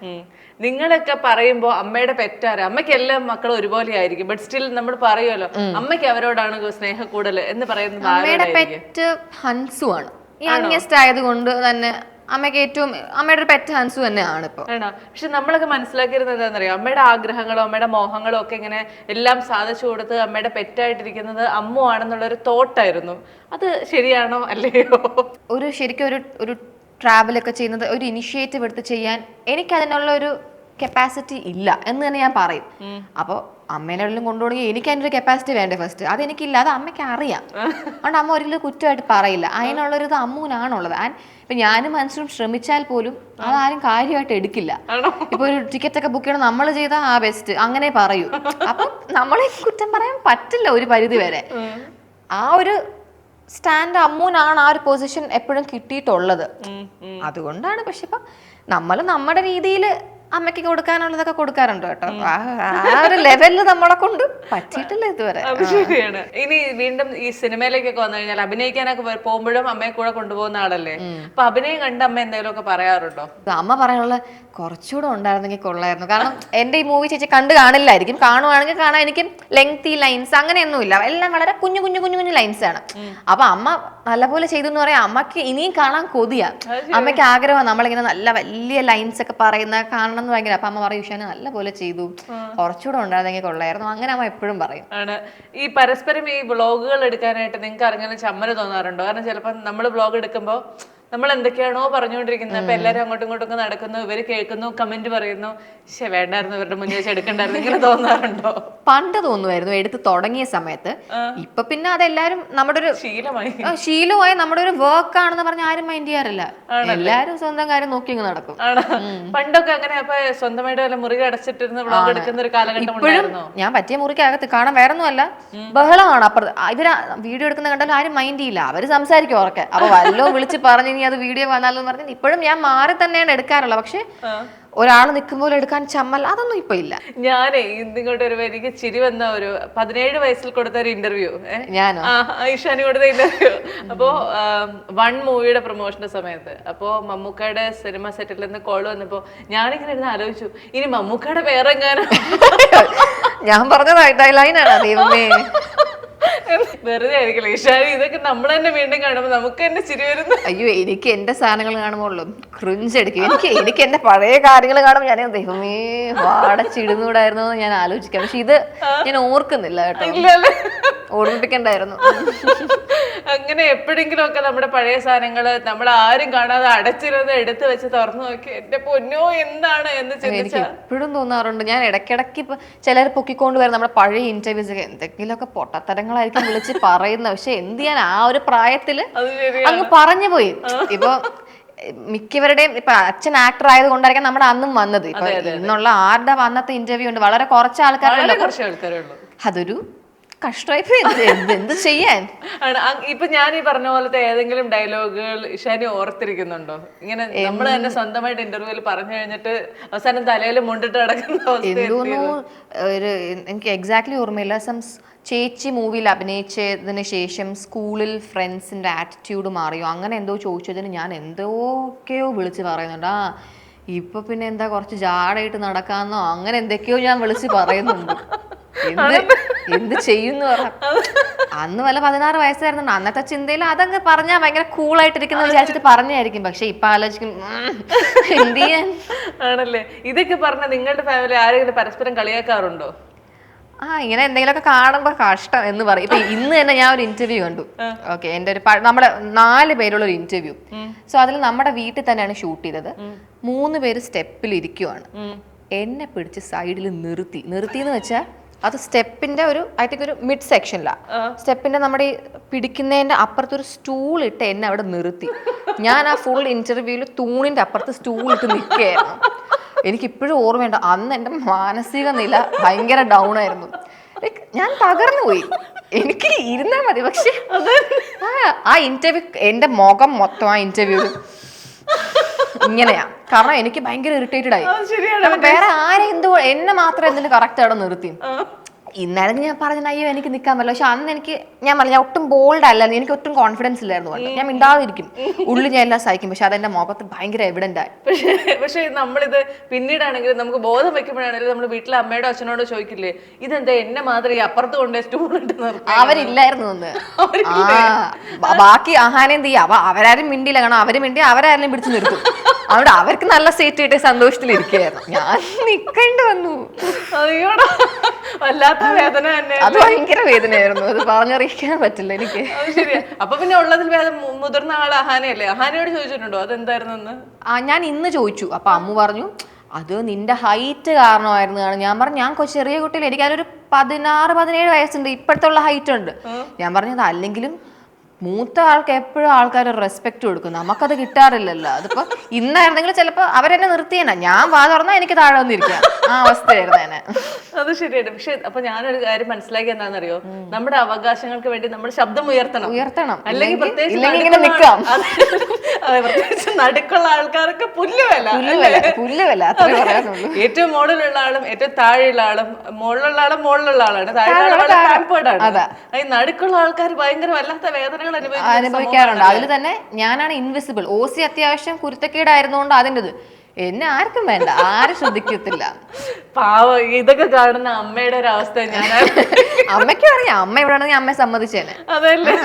നിങ്ങളൊക്കെ പറയുമ്പോ അമ്മയുടെ പെറ്റാറ്, അമ്മയ്ക്ക് എല്ലാ മക്കളും ഒരുപോലെ ആയിരിക്കും, ബട്ട് സ്റ്റിൽ നമ്മൾ പറയുമല്ലോ അമ്മയ്ക്ക് അവരോടാണ് സ്നേഹം കൂടുതൽ എന്ന് പറയുന്നത്. അമ്മയുടെ പെറ്റ് ഹൻസു ആണ്. യങ്ങസ്റ്റ് ആയതുകൊണ്ട് തന്നെ അമ്മയ്ക്ക് ഏറ്റവും അമ്മയുടെ ഒരു പെറ്റ് ഹൻസു തന്നെയാണ് ഇപ്പൊ. ആണോ? പക്ഷെ നമ്മളൊക്കെ മനസ്സിലാക്കിയിരുന്നത് എന്താണെന്നറിയാം, അമ്മയുടെ ആഗ്രഹങ്ങളും അമ്മയുടെ മോഹങ്ങളും ഒക്കെ ഇങ്ങനെ എല്ലാം സാധിച്ചു കൊടുത്ത് അമ്മയുടെ പെറ്റായിട്ടിരിക്കുന്നത് അമ്മു ആണെന്നുള്ളൊരു തോട്ടായിരുന്നു. അത് ശരിയാണോ അല്ലയോ? ശരിക്കും ഒരു ട്രാവലൊക്കെ ചെയ്യുന്നത്, ഒരു ഇനിഷ്യേറ്റീവ് എടുത്ത് ചെയ്യാൻ എനിക്ക് അതിനുള്ള ഒരു കപ്പാസിറ്റി ഇല്ല എന്ന് തന്നെ ഞാൻ പറയും. അപ്പോൾ അമ്മേനെല്ലാം കൊണ്ടുപോകണമെങ്കിൽ എനിക്ക് അതിൻ്റെ ഒരു കപ്പാസിറ്റി വേണ്ടേ ഫസ്റ്റ്. അതെനിക്കില്ല, അത് അമ്മയ്ക്ക് അറിയാം. അതുകൊണ്ട് അമ്മ ഒരിക്കലും കുറ്റമായിട്ട് പറയില്ല. അതിനുള്ളൊരു ഇത് അമ്മൂനാണുള്ളത്. ഇപ്പൊ ഞാനും മനസ്സിലും ശ്രമിച്ചാൽ പോലും അതാരും കാര്യമായിട്ട് എടുക്കില്ല. ഇപ്പൊ ഒരു ടിക്കറ്റ് ഒക്കെ ബുക്ക് ചെയ്യണം, നമ്മൾ ചെയ്താൽ ആ ബെസ്റ്റ് അങ്ങനെ പറയൂ. അപ്പൊ നമ്മളെ കുറ്റം പറയാൻ പറ്റില്ല ഒരു പരിധി വരെ. ആ ഒരു സ്റ്റാൻഡ് അമ്മൂനാണ് ആ ഒരു പൊസിഷൻ എപ്പോഴും കിട്ടിയിട്ടുള്ളത്. അതുകൊണ്ടാണ്. പക്ഷെ ഇപ്പൊ നമ്മൾ നമ്മുടെ രീതിയിൽ അമ്മയ്ക്ക് കൊടുക്കാനുള്ളതൊക്കെ കൊടുക്കാറുണ്ട് കേട്ടോ. ആ ഒരു ലെവലില് നമ്മളെ കൊണ്ട് പറ്റിയിട്ടില്ല ഇതുവരെ. അത് ശരിയാണ്. ഇനി വീണ്ടും ഈ സിനിമയിലേക്കൊക്കെ വന്നു കഴിഞ്ഞാൽ അഭിനയിക്കാനൊക്കെ പോകുമ്പോഴും അമ്മയെ കൂടെ കൊണ്ടുപോകുന്ന ആളല്ലേ. അപ്പൊ അഭിനയം കണ്ട് അമ്മ എന്തെങ്കിലും ഒക്കെ പറയാറുണ്ടോ? അമ്മ പറയാനുള്ള കുറച്ചുകൂടെ ഉണ്ടായിരുന്നെങ്കിൽ കൊള്ളായിരുന്നു. കാരണം എന്റെ ഈ മൂവി ചേച്ചി കണ്ടു കാണില്ലായിരിക്കും, കാണുവാണെങ്കിൽ കാണാൻ എനിക്കും ലെങ്തി ലൈൻസ് അങ്ങനെയൊന്നുമില്ല, എല്ലാം വളരെ കുഞ്ഞു കുഞ്ഞു കുഞ്ഞു കുഞ്ഞു ലൈൻസ് ആണ്. അപ്പൊ അമ്മ നല്ലപോലെ ചെയ്തു എന്ന് പറയാം. അമ്മക്ക് ഇനിയും കാണാൻ കൊതിയാ. അമ്മയ്ക്ക് ആഗ്രഹമാണ് നമ്മളിങ്ങനെ നല്ല വലിയ ലൈൻസ് ഒക്കെ പറയുന്ന കാണണം എന്ന് ഭയങ്കര. അപ്പൊ അമ്മ പറയും ഉഷാന് നല്ല പോലെ ചെയ്തു, കുറച്ചുകൂടെ ഉണ്ടായിരുന്നെങ്കിൽ കൊള്ളായിരുന്നു, അങ്ങനെ അമ്മ എപ്പോഴും പറയും. ആണ്. ഈ പരസ്പരം ഈ വ്ളോഗുകൾ എടുക്കാനായിട്ട് നിങ്ങൾക്ക് അങ്ങനെ ചമ്മല് തോന്നാറുണ്ടോ? കാരണം ചിലപ്പോൾ നമ്മൾ വ്ളോഗ് എടുക്കുമ്പോൾ നമ്മൾ എന്തൊക്കെയാണോ പറഞ്ഞുകൊണ്ടിരിക്കുന്നത്, അപ്പൊ എല്ലാരും അങ്ങോട്ടും ഇങ്ങോട്ടും നടക്കുന്നു, ഇവര് കേൾക്കുന്നു, കമന്റ് പറയുന്നു, ശേ വേണ്ടായിരുന്നു ഇവരുടെ മുന്നിൽ വെച്ച് എടുക്കണ്ടായിരുന്നു, ഇങ്ങനെ തോന്നാറുണ്ടോ? പണ്ട് തോന്നുമായിരുന്നു എടുത്ത് തുടങ്ങിയ സമയത്ത്. ഇപ്പൊ പിന്നെ അതെല്ലാരും നമ്മുടെ ഒരു ശീലമായി, നമ്മുടെ ഒരു വർക്ക് ആണെന്ന് പറഞ്ഞ ആരും മൈൻഡ് ചെയ്യാറില്ല. എല്ലാരും സ്വന്തം കാര്യം നോക്കി ഇങ്ങ് നടക്കും. പണ്ടൊക്കെ അങ്ങനെ അപ്പൊ സ്വന്തമായിട്ട് വല്ല മുറി അടച്ചിട്ടിരുന്ന് വ്ളോഗ് എടുക്കുന്ന ഒരു കാലഘട്ടം ഉണ്ടായിരുന്നോ? ഞാൻ പറ്റിയ മുറിക്കകത്ത് കാണാൻ വേറെ ഒന്നുമല്ല, ബഹളമാണ് അപ്പുറത്ത്. ഇവര് വീഡിയോ എടുക്കുന്ന കണ്ടാലും ആരും മൈൻഡ് ചെയ്യില്ല, അവര് സംസാരിക്കും ഉറക്കെ. അപ്പൊ വല്ലോ വിളിച്ച് പറഞ്ഞു ഇനി അത് വീഡിയോ വന്നാലും പറഞ്ഞ് ഇപ്പോഴും ഞാൻ മാറി തന്നെയാണ് എടുക്കാറുള്ളത്. പക്ഷെ ഒരാൾ നിൽക്കുമ്പോൾ എടുക്കാൻ ചമ്മൽ അതൊന്നും ഇപ്പൊ ഇല്ല. ഞാനേ ഇന്നിങ്ങോട്ട് ഒരു എനിക്ക് ചിരി വന്ന ഒരു 17 വയസ്സിൽ കൊടുത്ത ഒരു ഇന്റർവ്യൂ, ഞാനോ ഈശാനി കൊടുത്ത ഇന്റർവ്യൂ. അപ്പോ 1 മൂവിയുടെ പ്രൊമോഷന്റെ സമയത്ത് അപ്പോ മമ്മൂക്കയുടെ സിനിമ സെറ്റിൽ നിന്ന് കോൾ വന്നപ്പോ ഞാനിങ്ങനെ ഇരുന്ന് ആലോചിച്ചു, ഇനി മമ്മൂക്കയുടെ പേരെങ്ങാനും ഞാൻ പറഞ്ഞതായിട്ട് ലൈനാണ് ദൈവമേ. വെറുതെ ആയിരിക്കില്ല ഈശാനി, ഇതൊക്കെ നമ്മൾ തന്നെ വീണ്ടും കാണുമ്പോ നമുക്ക് തന്നെ ചിരി വരുന്നു. അയ്യോ എനിക്ക് എന്റെ സാധനങ്ങൾ കാണുമ്പോഴും ക്രിഞ്ച് അടിക്കും. എനിക്ക് എന്റെ പഴയ കാര്യങ്ങൾ കാണുമ്പോൾ ഞാൻ ദൈവമേ വാടച്ചിടുന്നൂടായിരുന്നു എന്ന് ഞാൻ ആലോചിക്കാം. പക്ഷെ ഇത് ഞാൻ ഓർക്കുന്നില്ല കേട്ടോ, ഓർമ്മിപ്പിക്കണ്ടായിരുന്നു. അങ്ങനെ എപ്പോഴെങ്കിലും ഒക്കെ നമ്മുടെ പഴയ സാധനങ്ങള് നമ്മൾ ആരും കാണാതെ അടച്ചിരുന്ന് എടുത്തു വെച്ച് തുറന്നു നോക്കി എന്റെ പൊന്നോ എന്താണ് എന്ന് ചിന്തിച്ച എപ്പോഴും തോന്നാറുണ്ട്. ഞാൻ ഇടയ്ക്കിടയ്ക്ക് ഇപ്പൊ ചിലർ പൊക്കിക്കൊണ്ട് വരും നമ്മുടെ പഴയ ഇന്റർവ്യൂസ് ഒക്കെ, എന്തെങ്കിലുമൊക്കെ പൊട്ടത്തരങ്ങളായിരിക്കും വിളിച്ച് പറയുന്നത്. പക്ഷെ എന്ത് ചെയ്യാൻ, ആ ഒരു പ്രായത്തില് അങ്ങ് പറഞ്ഞു പോയി. ഇപ്പൊ മിക്കവരുടെയും ഇപ്പൊ അച്ഛൻ ആക്ടർ ആയത് കൊണ്ടായിരിക്കാം നമ്മുടെ അന്നും വന്നത്. ഇപ്പൊ ഇന്നുള്ള ആരുടെ അന്നത്തെ ഇന്റർവ്യൂ ഉണ്ട്, വളരെ കുറച്ച് ആൾക്കാരുള്ളൂ. അതൊരു കഷ്ടമായി എന്ത് ചെയ്യാൻ. ഇപ്പൊ ഞാൻ ഈ പറഞ്ഞ പോലത്തെ ഏതെങ്കിലും ഡയലോഗുകൾ ഇഷാനി ഓർത്തിരിക്കുന്നുണ്ടോ? ഇങ്ങനെ നമ്മൾ തന്നെ സ്വന്തമായിട്ട് ഇന്റർവ്യൂവിൽ പറഞ്ഞു കഴിഞ്ഞിട്ട് അവസാനം തലയിൽ മുണ്ടിട്ട് കിടക്കുന്ന എനിക്ക് എക്സാക്ട്ലി ഓർമ്മയില്ല. ചേച്ചി മൂവിയിൽ അഭിനയിച്ചതിന് ശേഷം സ്കൂളിൽ ഫ്രണ്ട്സിന്റെ ആറ്റിറ്റ്യൂഡ് മാറിയോ അങ്ങനെ എന്തോ ചോദിച്ചതിന് ഞാൻ എന്തൊക്കെയോ വിളിച്ച് പറയുന്നുണ്ട്. ഇപ്പൊ പിന്നെ എന്താ കുറച്ച് ജാടായിട്ട് നടക്കാന്നോ അങ്ങനെ എന്തൊക്കെയോ ഞാൻ വിളിച്ച് പറയുന്നുണ്ട്. എന്ത് ചെയ്യുന്നു പറ. അന്ന് വല്ല 16 വയസ്സായിരുന്നു. അന്നത്തെ ചിന്തയിൽ അതങ്ങ് പറഞ്ഞാൽ ഭയങ്കര കൂളായിട്ടിരിക്കുന്ന വിചാരിച്ചിട്ട് പറഞ്ഞായിരിക്കും. പക്ഷെ ഇപ്പൊ ആലോചിക്കും എന്ത് ചെയ്യാൻ ആണല്ലേ. ഇതൊക്കെ പറഞ്ഞ നിങ്ങളുടെ ഫാമിലി ആരെങ്കിലും പരസ്പരം കളിയാക്കാറുണ്ടോ? ഇങ്ങനെ എന്തെങ്കിലുമൊക്കെ കാണുമ്പോ കഷ്ടം എന്ന് പറയും. ഇപ്പൊ ഇന്ന് തന്നെ ഞാൻ ഒരു ഇന്റർവ്യൂ കണ്ടു. ഓക്കെ, എന്റെ ഒരു നമ്മുടെ 4 പേരുള്ള ഒരു ഇന്റർവ്യൂ. സോ അതിൽ നമ്മുടെ വീട്ടിൽ തന്നെയാണ് ഷൂട്ട് ചെയ്തത്. 3 പേര് സ്റ്റെപ്പിൽ ഇരിക്കുവാണ്. എന്നെ പിടിച്ച് സൈഡിൽ നിർത്തിന്ന് വെച്ചാൽ അത് സ്റ്റെപ്പിന്റെ ഒരു ഐ തിങ്ക് ഒരു മിഡ് സെക്ഷനിലാണ്. സ്റ്റെപ്പിന്റെ നമ്മുടെ ഈ പിടിക്കുന്നതിന്റെ അപ്പുറത്തൊരു സ്റ്റൂൾ ഇട്ട് എന്നെ അവിടെ നിർത്തി. ഞാൻ ആ ഫുൾ ഇന്റർവ്യൂവിൽ തൂണിന്റെ അപ്പുറത്ത് സ്റ്റൂൾ ഇട്ട് നിൽക്കുകയായിരുന്നു. എനിക്കിപ്പോഴും ഓർമ്മയുണ്ട്, അന്ന് എൻ്റെ മാനസിക നില ഭയങ്കര ഡൗൺ ആയിരുന്നു. ഞാൻ തകർന്നു പോയി. എനിക്ക് ഇരുന്നാൽ മതി, പക്ഷെ ആ ഇന്റർവ്യൂ എൻ്റെ മുഖം മൊത്തം ആ ഇന്റർവ്യൂ ഇങ്ങനെയാ. കാരണം എനിക്ക് ഭയങ്കര ഇറിറ്റേറ്റഡ് ആയി. വേറെ എന്നെ മാത്രം എന്തിനു കറക്റ്റ് അവിടെ നിർത്തി. ഇന്നായിരുന്നു ഞാൻ പറഞ്ഞ അയ്യോ എനിക്ക് നിൽക്കാൻ പറ്റില്ല. പക്ഷെ അന്ന് എനിക്ക് ഞാൻ ഒട്ടും ബോൾഡ് അല്ലായിരുന്നു, എനിക്ക് ഒട്ടും കോൺഫിഡൻസ് ഇല്ലായിരുന്നു. ഞാൻ മിണ്ടാതിരിക്കും, ഉള്ളിൽ ഞാൻ എല്ലാം സഹിക്കും. പക്ഷെ അതെന്റെ മുഖത്ത് ഭയങ്കര എവിഡന്റ് ആയി. പക്ഷെ നമ്മളിത് പിന്നീടാണെങ്കിലും നമുക്ക് ബോധം വെക്കുമ്പോഴാണെങ്കിലും നമ്മൾ വീട്ടിലെ അമ്മയോടോ അച്ഛനോടോ ചോദിക്കില്ലേ, ഇതെന്താ എന്നെ മാത്രം അപ്പുറത്ത് കൊണ്ടേ സ്റ്റൂൾ അവരില്ലായിരുന്നു ഒന്ന്. ബാക്കി ആഹാരം ചെയ്യാ അവരാരും മിണ്ടിയില്ല. കാരണം അവര് മിണ്ടി അവരാരും പിടിച്ചു നിർത്തും. അവിടെ അവർക്ക് നല്ല സീറ്റ് കിട്ടിയ സന്തോഷത്തിലിരിക്കുകയായിരുന്നു. ഞാൻ നിൽക്കേണ്ടി വന്നു. വല്ലാത്ത വേദന തന്നെ. അത് ഭയങ്കര വേദനയായിരുന്നു, അത് പറഞ്ഞറിയിക്കാൻ പറ്റില്ല എനിക്ക്. ശരിയാ. അപ്പൊ പിന്നെ ഉള്ളതിൽ വേദന മുതിർന്ന ആൾ അഹാനയല്ലേ? അഹാനയോട് ചോദിച്ചിട്ടുണ്ടോ അതെന്തായിരുന്നു? ഞാൻ ഇന്ന് ചോദിച്ചു. അപ്പൊ അമ്മ പറഞ്ഞു അത് നിന്റെ ഹൈറ്റ് കാരണമായിരുന്നു. ഞാൻ പറഞ്ഞു ഞാൻ ചെറിയ കുട്ടിയിൽ എനിക്ക് അതിനൊരു 16-17 വയസ്സുണ്ട്, ഇപ്പോഴത്തെ ഉള്ള ഹൈറ്റ് ഉണ്ട്. ഞാൻ പറഞ്ഞത് അല്ലെങ്കിലും മൂത്ത ആൾക്ക് എപ്പോഴും ആൾക്കാർ റെസ്പെക്ട് കൊടുക്കും, നമുക്കത് കിട്ടാറില്ലല്ലോ. അതിപ്പോ ഇന്നായിരുന്നെങ്കിൽ ചിലപ്പോ അവരെന്നെ നിർത്തിയേനെ, ഞാൻ വാ തുറന്നാ എനിക്ക് താഴെ വന്നിരിക്കാം, ആ അവസ്ഥയായിരുന്നു. അത് ശരിയാണ്. പക്ഷെ അപ്പൊ ഞാനൊരു കാര്യം മനസ്സിലാക്കി എന്താണെന്നറിയോ, നമ്മുടെ അവകാശങ്ങൾക്ക് വേണ്ടി നമ്മുടെ ശബ്ദം ഉയർത്തണം. അല്ലെങ്കിൽ പ്രത്യേകിച്ച് നടുക്കുള്ള ആൾക്കാർക്ക് പുല്ലുവല്ല. ഏറ്റവും മുകളിലുള്ള ആളും ഏറ്റവും താഴെയുള്ള ആളും, മുകളിലുള്ള ആളും മുകളിലുള്ള ആളാണ്, താഴെയുള്ള ആളും താഴ്പോടാണ്. ഈ നടുക്കുള്ള ആൾക്കാർ ഭയങ്കര വല്ലാത്ത വേദനകൾ അനുഭവിക്കാറുണ്ട്. അതിൽ തന്നെ ഞാനാണ് ഇൻവിസിബിൾ. ഓസി അത്യാവശ്യം കുരുത്തക്കേടായിരുന്നോണ്ട് അതിൻ്റെത് എന്നെ ആർക്കും വേണ്ട, ആരും ശ്രദ്ധിക്കത്തില്ല. പാവം ഇതൊക്കെ കാണുന്ന അമ്മയുടെ ഒരു അവസ്ഥ ഞാൻ അമ്മയ്ക്കും അറിയാം, അമ്മ ഇവിടെ ആണെങ്കിൽ അമ്മയെ സമ്മതിച്ചേനെ. അതല്ലേ.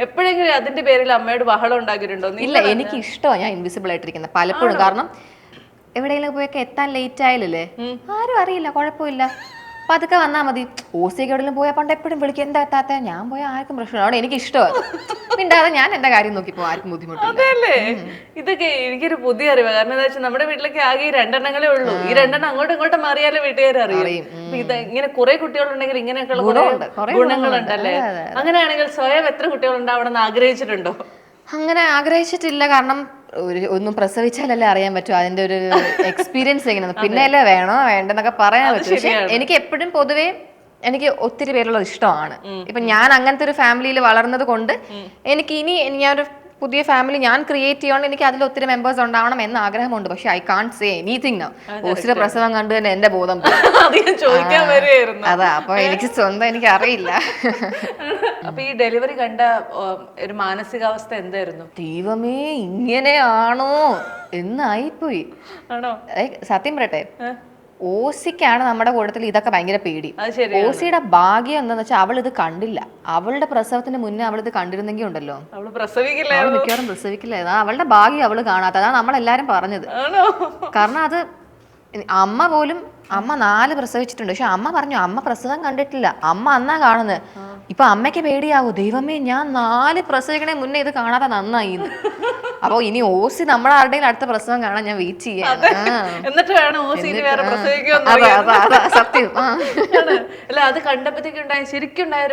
എപ്പോഴെങ്കിലും അതിന്റെ പേരിൽ അമ്മയോട് ബഹളം ഉണ്ടാക്കിയിട്ടുണ്ടോ? ഇല്ല, എനിക്ക് ഇഷ്ടമാണ് ഞാൻ ഇൻവിസിബിൾ ആയിട്ടിരിക്കുന്നത് പലപ്പോഴും. കാരണം എവിടെയെങ്കിലും പോയൊക്കെ എത്താൻ ലേറ്റ് ആയാലല്ലേ ആരും അറിയില്ല, കുഴപ്പമില്ല. പതുക്കെ വന്നാ മതി. ഓസിയൊക്കെ എവിടെയും പോയാൽ പണ്ട് എപ്പോഴും വിളിക്കും എന്താ എത്താത്ത, ഞാൻ പോയാൽ ആർക്കും പ്രശ്നമാണ്, അവിടെ എനിക്ക് ഇഷ്ടമാണ്. മിണ്ടാതെ ഞാൻ എന്റെ കാര്യം നോക്കിപ്പോ ആർക്കും ബുദ്ധിമുട്ടില്ല. അതല്ലേ, ഇതൊക്കെ എനിക്കൊരു പുതിയ അറിവ്. കാരണം എന്താ വെച്ചാൽ നമ്മുടെ വീട്ടിലൊക്കെ ആകെ ഈ 2 എണ്ണങ്ങളേ ഉള്ളൂ. ഈ 2 എണ്ണം അങ്ങോട്ടും ഇങ്ങോട്ടും മാറിയാലേ വീട്ടുകാർ അറിയും. ഇത് ഇങ്ങനെ കുറെ കുട്ടികളുണ്ടെങ്കിൽ ഇങ്ങനെയൊക്കെയുള്ള ഗുണങ്ങളുണ്ടല്ലേ. അങ്ങനെയാണെങ്കിൽ സ്വയം എത്ര കുട്ടികൾ ഉണ്ടാവണമെന്ന് ആഗ്രഹിച്ചിട്ടുണ്ടോ? അങ്ങനെ ആഗ്രഹിച്ചിട്ടില്ല. കാരണം ഒന്നും പ്രസവിച്ചാലല്ലേ അറിയാൻ പറ്റും അതിന്റെ ഒരു എക്സ്പീരിയൻസ് എങ്ങനെയാണ്. പിന്നെ അല്ലേ വേണോ വേണ്ടെന്നൊക്കെ പറയാൻ പറ്റും. പക്ഷെ എനിക്ക് എപ്പോഴും പൊതുവേ എനിക്ക് ഒത്തിരി പേരുള്ളത് ഇഷ്ടമാണ്. ഇപ്പൊ ഞാൻ അങ്ങനത്തെ ഒരു ഫാമിലിയിൽ വളർന്നത് കൊണ്ട് എനിക്ക് ഇനി ഞാനൊരു പുതിയ ഫാമിലി ഞാൻ ക്രിയേറ്റ് ചെയ്യണം, എനിക്ക് അതിൽ ഒത്തിരി മെമ്പേഴ്സ് ഉണ്ടാവണം എന്ന ആഗ്രഹമുണ്ട്. പക്ഷെ I can't say anything now. ഓസിയുടെ പ്രസവം കണ്ടു തന്നെ എന്റെ ബോധം അതാ. അപ്പൊ എനിക്ക് സ്വന്തം എനിക്ക് അറിയില്ല. അപ്പൊ ഈ ഡെലിവറി കണ്ട ഒരു മാനസികാവസ്ഥ എന്തായിരുന്നു? ദൈവമേ ഇങ്ങനെയാണോ എന്നായിപ്പോയി. ആണോ? സത്യം പറയട്ടെ, ഓസിക്കാണ് നമ്മുടെ കൂട്ടത്തിൽ ഇതൊക്കെ ഭയങ്കര പേടി. ഓസിയുടെ ഭാഗ്യം എന്താന്ന് വെച്ചാൽ അവൾ ഇത് കണ്ടില്ല. അവളുടെ പ്രസവത്തിന് മുന്നേ അവൾ ഇത് കണ്ടിരുന്നെങ്കിൽ ഉണ്ടല്ലോ അവൾ മിക്കവാറും പ്രസവിക്കില്ലായിരുന്നു. അവളുടെ ഭാഗ്യം അവള് കാണാത്ത. അതാണ് നമ്മളെല്ലാരും പറഞ്ഞത്. കാരണം അത് അമ്മ 4 പ്രസവിച്ചിട്ടുണ്ട്. പക്ഷെ അമ്മ പറഞ്ഞു അമ്മ പ്രസവം കണ്ടിട്ടില്ല, അമ്മ അന്നാ കാണുന്നത്. ഇപ്പൊ അമ്മയ്ക്ക് പേടിയാവൂ, ദൈവമേ ഞാൻ 4 പ്രസവിക്കണേ മുന്നേ ഇത് കാണാതെ നന്നായി. അപ്പൊ ഇനി ഓസി നമ്മളെ ആരുടെയും അടുത്ത പ്രസവം കാണാൻ ഞാൻ വെയിറ്റ് ചെയ്യാം. സത്യം. അല്ല, അത് കണ്ടപ്പോഴത്തേക്കുണ്ടായ ശരിക്കും ഉണ്ടായ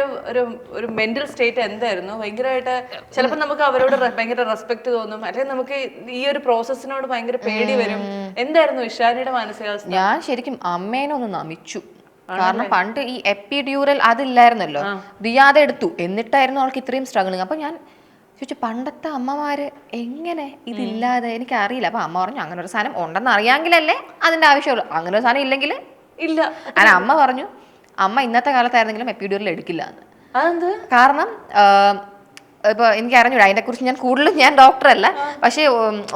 ഒരു മെന്റൽ സ്റ്റേറ്റ് എന്തായിരുന്നു? ഭയങ്കരമായിട്ട് ചിലപ്പോൾ നമുക്ക് അവരോട് ഭയങ്കര റെസ്പെക്ട് തോന്നും, അല്ലെങ്കിൽ നമുക്ക് ഈ ഒരു പ്രോസസ്സിനോട് ഭയങ്കര പേടി വരും. എന്തായിരുന്നു ഇഷാനിയുടെ മാനസികാവസ്ഥ? ഞാൻ ശരിക്കും അമ്മേനെ ഒന്ന് നമിച്ചു. കാരണം പണ്ട് ഈ എപ്പിഡ്യൂറൽ അതില്ലായിരുന്നല്ലോ, റിയാതെ എടുത്തു. എന്നിട്ടായിരുന്നു അവൾക്ക് ഇത്രയും സ്ട്രഗിളിങ്. അപ്പൊ ഞാൻ ചോദിച്ചു പണ്ടത്തെ അമ്മമാര് എങ്ങനെ ഇതില്ലാതെ, എനിക്ക് അറിയില്ല. അപ്പൊ അമ്മ പറഞ്ഞു അങ്ങനെ ഒരു സാധനം ഉണ്ടെന്ന് അറിയാമെങ്കിലല്ലേ അതിന്റെ ആവശ്യമുള്ളൂ, അങ്ങനെ ഒരു സാധനം ഇല്ലെങ്കിൽ ഇല്ല. അങ്ങനെ അമ്മ പറഞ്ഞു അമ്മ ഇന്നത്തെ കാലത്തായിരുന്നെങ്കിലും എപ്പിഡ്യൂറൽ എടുക്കില്ല എന്ന്. കാരണം ഇപ്പൊ എനിക്ക് അറിഞ്ഞൂടാ അതിനെക്കുറിച്ച്, ഞാൻ ഡോക്ടറല്ല. പക്ഷേ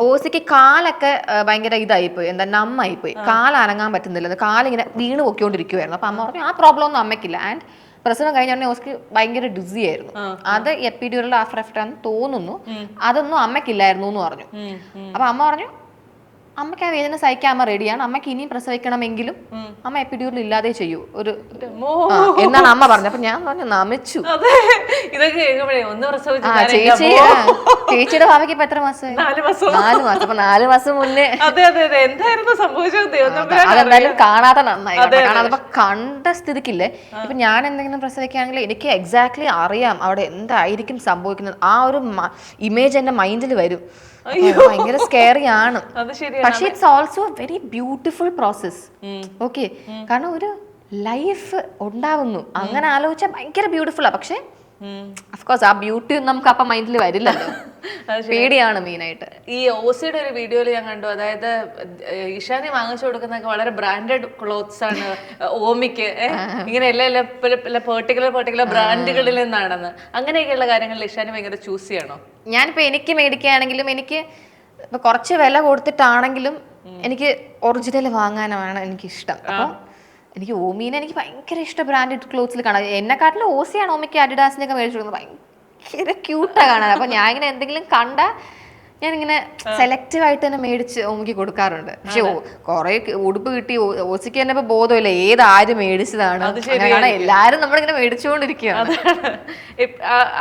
ഓസിക്ക് കാലൊക്കെ ഭയങ്കര ഇതായിപ്പോയി, എന്താ നമ്മായിപ്പോയി, കാല് അനങ്ങാൻ പറ്റുന്നില്ല, കാലിങ്ങനെ വീണ് പൊക്കിക്കൊണ്ടിരിക്കുവായിരുന്നു. അപ്പൊ അമ്മ പറഞ്ഞു ആ പ്രോബ്ലം ഒന്നും അമ്മയ്ക്കില്ല. ആൻഡ് പ്രസവം കഴിഞ്ഞ ഓസ്ക്ക് ഭയങ്കര ഡിസി ആയിരുന്നു. അത് എപ്പിഡ്യൂറൽ ആഫ്റ്റർ എഫക്റ്റ് ആണെന്ന് തോന്നുന്നു. അതൊന്നും അമ്മയ്ക്കില്ലായിരുന്നു എന്ന് പറഞ്ഞു. അപ്പൊ അമ്മ പറഞ്ഞു അമ്മയ്ക്ക് ആ വേദന സഹിക്കാൻ അമ്മ റെഡിയാണ്, അമ്മയ്ക്ക് ഇനിയും പ്രസവിക്കണമെങ്കിലും അമ്മ എപ്പിഡ്യൂറൽ ഇല്ലാതെ ചെയ്യൂ ഒരു എന്നാണ് അമ്മ പറഞ്ഞത്. അപ്പൊ ഞാൻ പറഞ്ഞു നമിച്ചു. ചേച്ചിയുടെ ഭാവിക്ക് ഇപ്പൊ എത്ര മാസമായി? 4 മാസം. അപ്പൊ 4 മാസം മുന്നേ അതെന്തായാലും കാണാതെ നന്നായി. കാരണം അതിപ്പോ കണ്ട സ്ഥിതിക്കില്ലേ, ഇപ്പൊ ഞാൻ എന്തെങ്കിലും പ്രസവിക്കുകയാണെങ്കിൽ എനിക്ക് എക്സാക്ട്ലി അറിയാം അവിടെ എന്തായിരിക്കും സംഭവിക്കുന്നത്. ആ ഒരു ഇമേജ് എന്റെ മൈൻഡിൽ വരും. ഭയങ്കര സ്കേറി ആണ്. പക്ഷെ it's also very beautiful process. Okay, കാരണം ഒരു ലൈഫ് ഉണ്ടാവുന്നു അങ്ങനെ ആലോചിച്ചാൽ ഭയങ്കര ബ്യൂട്ടിഫുൾ ആ. പക്ഷെ അഫ്കോഴ്സ് ആ ബ്യൂട്ടി നമുക്ക് അപ്പൊ മൈൻഡിൽ വരില്ലല്ലോ, പേടിയാണ് മെയിനായിട്ട്. ഈ ഓസിയുടെ ഒരു വീഡിയോയിൽ ഞാൻ കണ്ടു, അതായത് ഇഷാനി വാങ്ങിച്ചു കൊടുക്കുന്നതൊക്കെ വളരെ ബ്രാൻഡഡ് ക്ലോത്ത്സ് ആണ് ഓമിക്ക്, ഇങ്ങനെ എല്ലാ പെർട്ടിക്കുലർ ബ്രാൻഡുകളിൽ നിന്നാണെന്ന്. അങ്ങനെയൊക്കെയുള്ള കാര്യങ്ങളിൽ ഇഷാനി ഭയങ്കര ചൂസ് ചെയ്യണോ? ഞാനിപ്പോ എനിക്ക് മേടിക്കുകയാണെങ്കിലും എനിക്ക് ഇപ്പൊ കുറച്ച് വില കൊടുത്തിട്ടാണെങ്കിലും എനിക്ക് ഒറിജിനൽ വാങ്ങാനാണ് എനിക്കിഷ്ടം. അപ്പം എനിക്ക് ഓമീനെ എനിക്ക് ഭയങ്കര ഇഷ്ടം ബ്രാൻഡഡ് ക്ലോത്ത്സിൽ കാണാം. എന്നെക്കാട്ടിലും ഓസിയാണ് ഓമിക്ക് അഡിഡാസിനൊക്കെ മേടിച്ചു കൊടുക്കുന്നത്. ഭയങ്കര ക്യൂട്ടാണ് കാണാൻ. അപ്പൊ ഞാൻ ഇങ്ങനെ എന്തെങ്കിലും കണ്ട ഞാനിങ്ങനെ സെലക്റ്റീവ് ആയിട്ട് തന്നെ മേടിച്ച് ഓമിക്ക് കൊടുക്കാറുണ്ട്. പക്ഷെ കുറെ ഉടുപ്പ് കിട്ടി ഓസിക്ക് തന്നെ ഇപ്പൊ ബോധമില്ല ആര് മേടിച്ചതാണ്. എല്ലാരും നമ്മളിങ്ങനെ മേടിച്ചുകൊണ്ടിരിക്കുകയാണ്.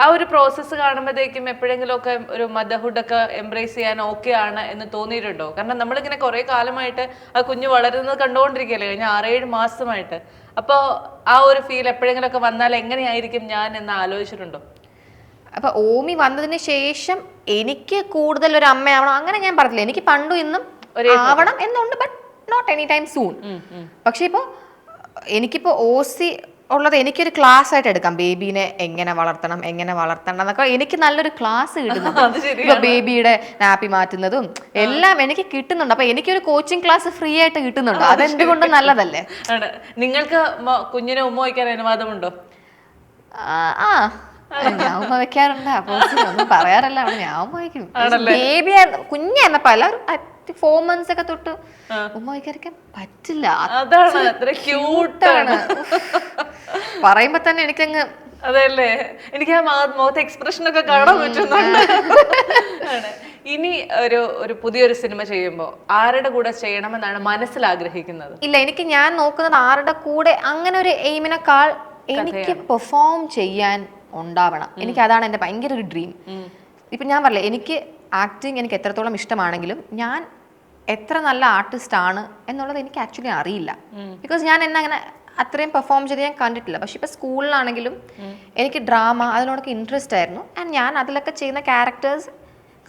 ആ ഒരു പ്രോസസ്സ് കാണുമ്പോഴത്തേക്കും എപ്പോഴെങ്കിലും ഒക്കെ ഒരു മദർഹുഡ് ഒക്കെ എംബ്രേസ് ചെയ്യാൻ ഓക്കെ ആണ് എന്ന് തോന്നിയിട്ടുണ്ടോ? കാരണം നമ്മളിങ്ങനെ കുറെ കാലമായിട്ട് ആ കുഞ്ഞ് വളരുന്നത് കണ്ടുകൊണ്ടിരിക്കുകയല്ലേ കഴിഞ്ഞ 6-7 മാസമായിട്ട്. അപ്പോൾ ആ ഒരു ഫീൽ എപ്പോഴെങ്കിലും ഒക്കെ വന്നാൽ എങ്ങനെയായിരിക്കും ഞാൻ എന്ന് ആലോചിച്ചിട്ടുണ്ടോ? അപ്പൊ ഓമി വന്നതിന് ശേഷം എനിക്ക് കൂടുതൽ ഒരു അമ്മയാവണം അങ്ങനെ ഞാൻ പറഞ്ഞില്ല. എനിക്ക് പണ്ടും ഇന്നും ആവണം എന്നുണ്ട്, but not any time soon. പക്ഷെ ഇപ്പൊ എനിക്കിപ്പോ ഓസി ഉള്ളത് എനിക്കൊരു ക്ലാസ് ആയിട്ട് എടുക്കാം. ബേബീനെ എങ്ങനെ വളർത്തണം എന്നൊക്കെ എനിക്ക് നല്ലൊരു ക്ലാസ് കിട്ടുന്നുണ്ട്. ഇപ്പൊ ബേബിയുടെ നാപ്പി മാറ്റുന്നതും എല്ലാം എനിക്ക് കിട്ടുന്നുണ്ട്. അപ്പൊ എനിക്കൊരു കോച്ചിങ് ക്ലാസ് ഫ്രീ ആയിട്ട് കിട്ടുന്നുണ്ട്. അതെന്തുകൊണ്ട് നല്ലതല്ലേ? നിങ്ങൾക്ക് കുഞ്ഞിനെ ഉമ്മ വയ്ക്കാൻ അനുവാദമുണ്ടോ? ഞാൻ ഉമ്മ വെക്കാറുണ്ട്. അപ്പൊ ഒന്നും പറയാറില്ല. അവിടെ ഞാൻ ഉമ്മ വയ്ക്കും. ബേബി കുഞ്ഞായിരുന്നപ്പോ അല്ല 4 months ഒക്കെ തൊട്ട് ഉമ്മ വയ്ക്കാതിരിക്കാൻ പറ്റില്ല. ക്യൂട്ടാണ് പറയുമ്പോ തന്നെ എനിക്കങ്ങ് അതല്ലേ, എനിക്ക് ആ മുഖത്തെ എക്സ്പ്രഷൻ ഒക്കെ കാണാൻ പറ്റുന്നുണ്ട്. ഇനി ഒരു പുതിയൊരു സിനിമ ചെയ്യുമ്പോൾ ആരുടെ കൂടെ ചെയ്യണമെന്നാണ് മനസ്സിൽ ആഗ്രഹിക്കുന്നത്? ഇല്ല, എനിക്ക് ഞാൻ നോക്കുന്നത് ആരുടെ കൂടെ അങ്ങനെ ഒരു എയിമിനേക്കാൾ എനിക്ക് പെർഫോം ചെയ്യാൻ ഉണ്ടാവണം. എനിക്ക് അതാണ് എൻ്റെ ഭയങ്കര ഒരു ഡ്രീം. ഇപ്പം ഞാൻ പറഞ്ഞില്ലേ, എനിക്ക് ആക്ടിങ് എനിക്ക് എത്രത്തോളം ഇഷ്ടമാണെങ്കിലും ഞാൻ എത്ര നല്ല ആർട്ടിസ്റ്റ് ആണ് എന്നുള്ളത് എനിക്ക് ആക്ച്വലി അറിയില്ല. ബിക്കോസ് ഞാൻ എന്നെ അങ്ങനെ അത്രയും പെർഫോം ചെയ്ത് ഞാൻ കണ്ടിട്ടില്ല. പക്ഷെ ഇപ്പം സ്കൂളിലാണെങ്കിലും എനിക്ക് ഡ്രാമ അതിനോടൊക്കെ ഇൻട്രസ്റ്റ് ആയിരുന്നു. ആൻഡ് ഞാൻ അതിലൊക്കെ ചെയ്യുന്ന ക്യാരക്ടേഴ്സ്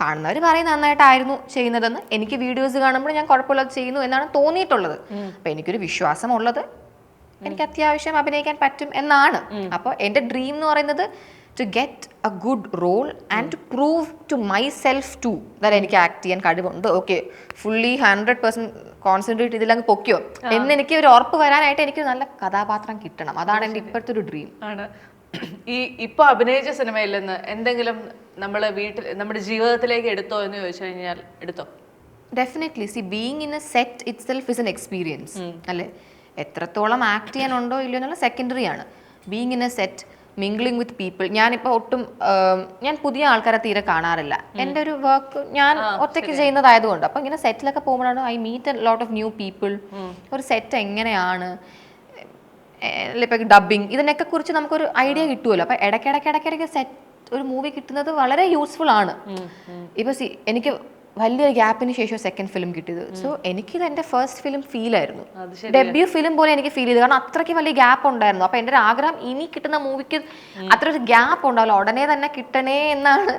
കാണുന്നവർ പറയും നന്നായിട്ടായിരുന്നു ചെയ്യുന്നതെന്ന്. എനിക്ക് വീഡിയോസ് കാണുമ്പോൾ ഞാൻ കുഴപ്പമില്ലാതെ ചെയ്യുന്നു എന്നാണ് തോന്നിയിട്ടുള്ളത്. അപ്പം എനിക്കൊരു വിശ്വാസമുള്ളത് എനിക്ക് അത്യാവശ്യം അഭിനയിക്കാൻ പറ്റും എന്നാണ്. അപ്പോൾ എൻ്റെ ഡ്രീം എന്ന് പറയുന്നത് to get a good role and to prove to myself to that എനിക്ക് ആക്ട് ചെയ്യാൻ കഴിവുണ്ട്. ഓക്കെ, ഫുള്ളി 100% കോൺസെൻട്രേറ്റ് ഇതിലങ്ങ് പൊക്കിയോ എന്ന് എനിക്ക് ഒരു ഉറപ്പ് വരാനായിട്ട് എനിക്ക് നല്ല കഥാപാത്രം കിട്ടണം. അതാണ് എൻ്റെ ഇപ്പോഴത്തെ ഒരു ഡ്രീം. ആണ്. ഇപ്പൊ അഭിനയിച്ച സിനിമയിൽ നിന്ന് എന്തെങ്കിലും നമ്മളെ വീട്ടിൽ നമ്മുടെ ജീവിതത്തിലേക്ക് എടുത്തോ എന്ന് ചോദിച്ചു കഴിഞ്ഞാൽ എടുത്തോ? Definitely. C, being in A set it self is an experience അല്ലേ. എത്രത്തോളം ആക്ട് ചെയ്യാനുണ്ടോ ഇല്ലയോ എന്നുള്ള സെക്കൻഡറി ആണ്. Being in A set, mingling with people. ഞാനിപ്പോൾ ഒട്ടും ഞാൻ പുതിയ ആൾക്കാരെ തീരെ കാണാറില്ല. എൻ്റെ ഒരു വർക്ക് ഞാൻ ഒറ്റയ്ക്ക് ചെയ്യുന്നതായതുകൊണ്ട്. അപ്പോൾ ഇങ്ങനെ സെറ്റിലൊക്കെ പോകുമ്പോഴാണ് I meet a lot of new people. ഒരു സെറ്റ് എങ്ങനെയാണ്, ഇപ്പം ഡബിങ്, ഇതിനൊക്കെ കുറിച്ച് നമുക്കൊരു ഐഡിയ കിട്ടുമല്ലോ. അപ്പോൾ ഇടയ്ക്കിടയ്ക്ക് സെറ്റ് ഒരു മൂവി കിട്ടുന്നത് വളരെ യൂസ്ഫുൾ ആണ്. ഇപ്പോൾ എനിക്ക് വലിയൊരു ഗ്യാപ്പിന് ശേഷം സെക്കൻഡ് ഫിലിം കിട്ടിയത്. സോ എനിക്കിത് എൻ്റെ ഫസ്റ്റ് ഫിലിം ഫീൽ ആയിരുന്നു. ഡെബ്യൂ ഫിലിം പോലെ എനിക്ക് ഫീൽ ചെയ്തു. കാരണം അത്രയ്ക്ക് വലിയ ഗ്യാപ്പ് ഉണ്ടായിരുന്നു. അപ്പോൾ എൻ്റെ ഒരു ആഗ്രഹം ഇനി കിട്ടുന്ന മൂവിക്ക് അത്ര ഒരു ഗ്യാപ്പ് ഉണ്ടാവില്ല, ഉടനെ തന്നെ കിട്ടണേ എന്നാണ്.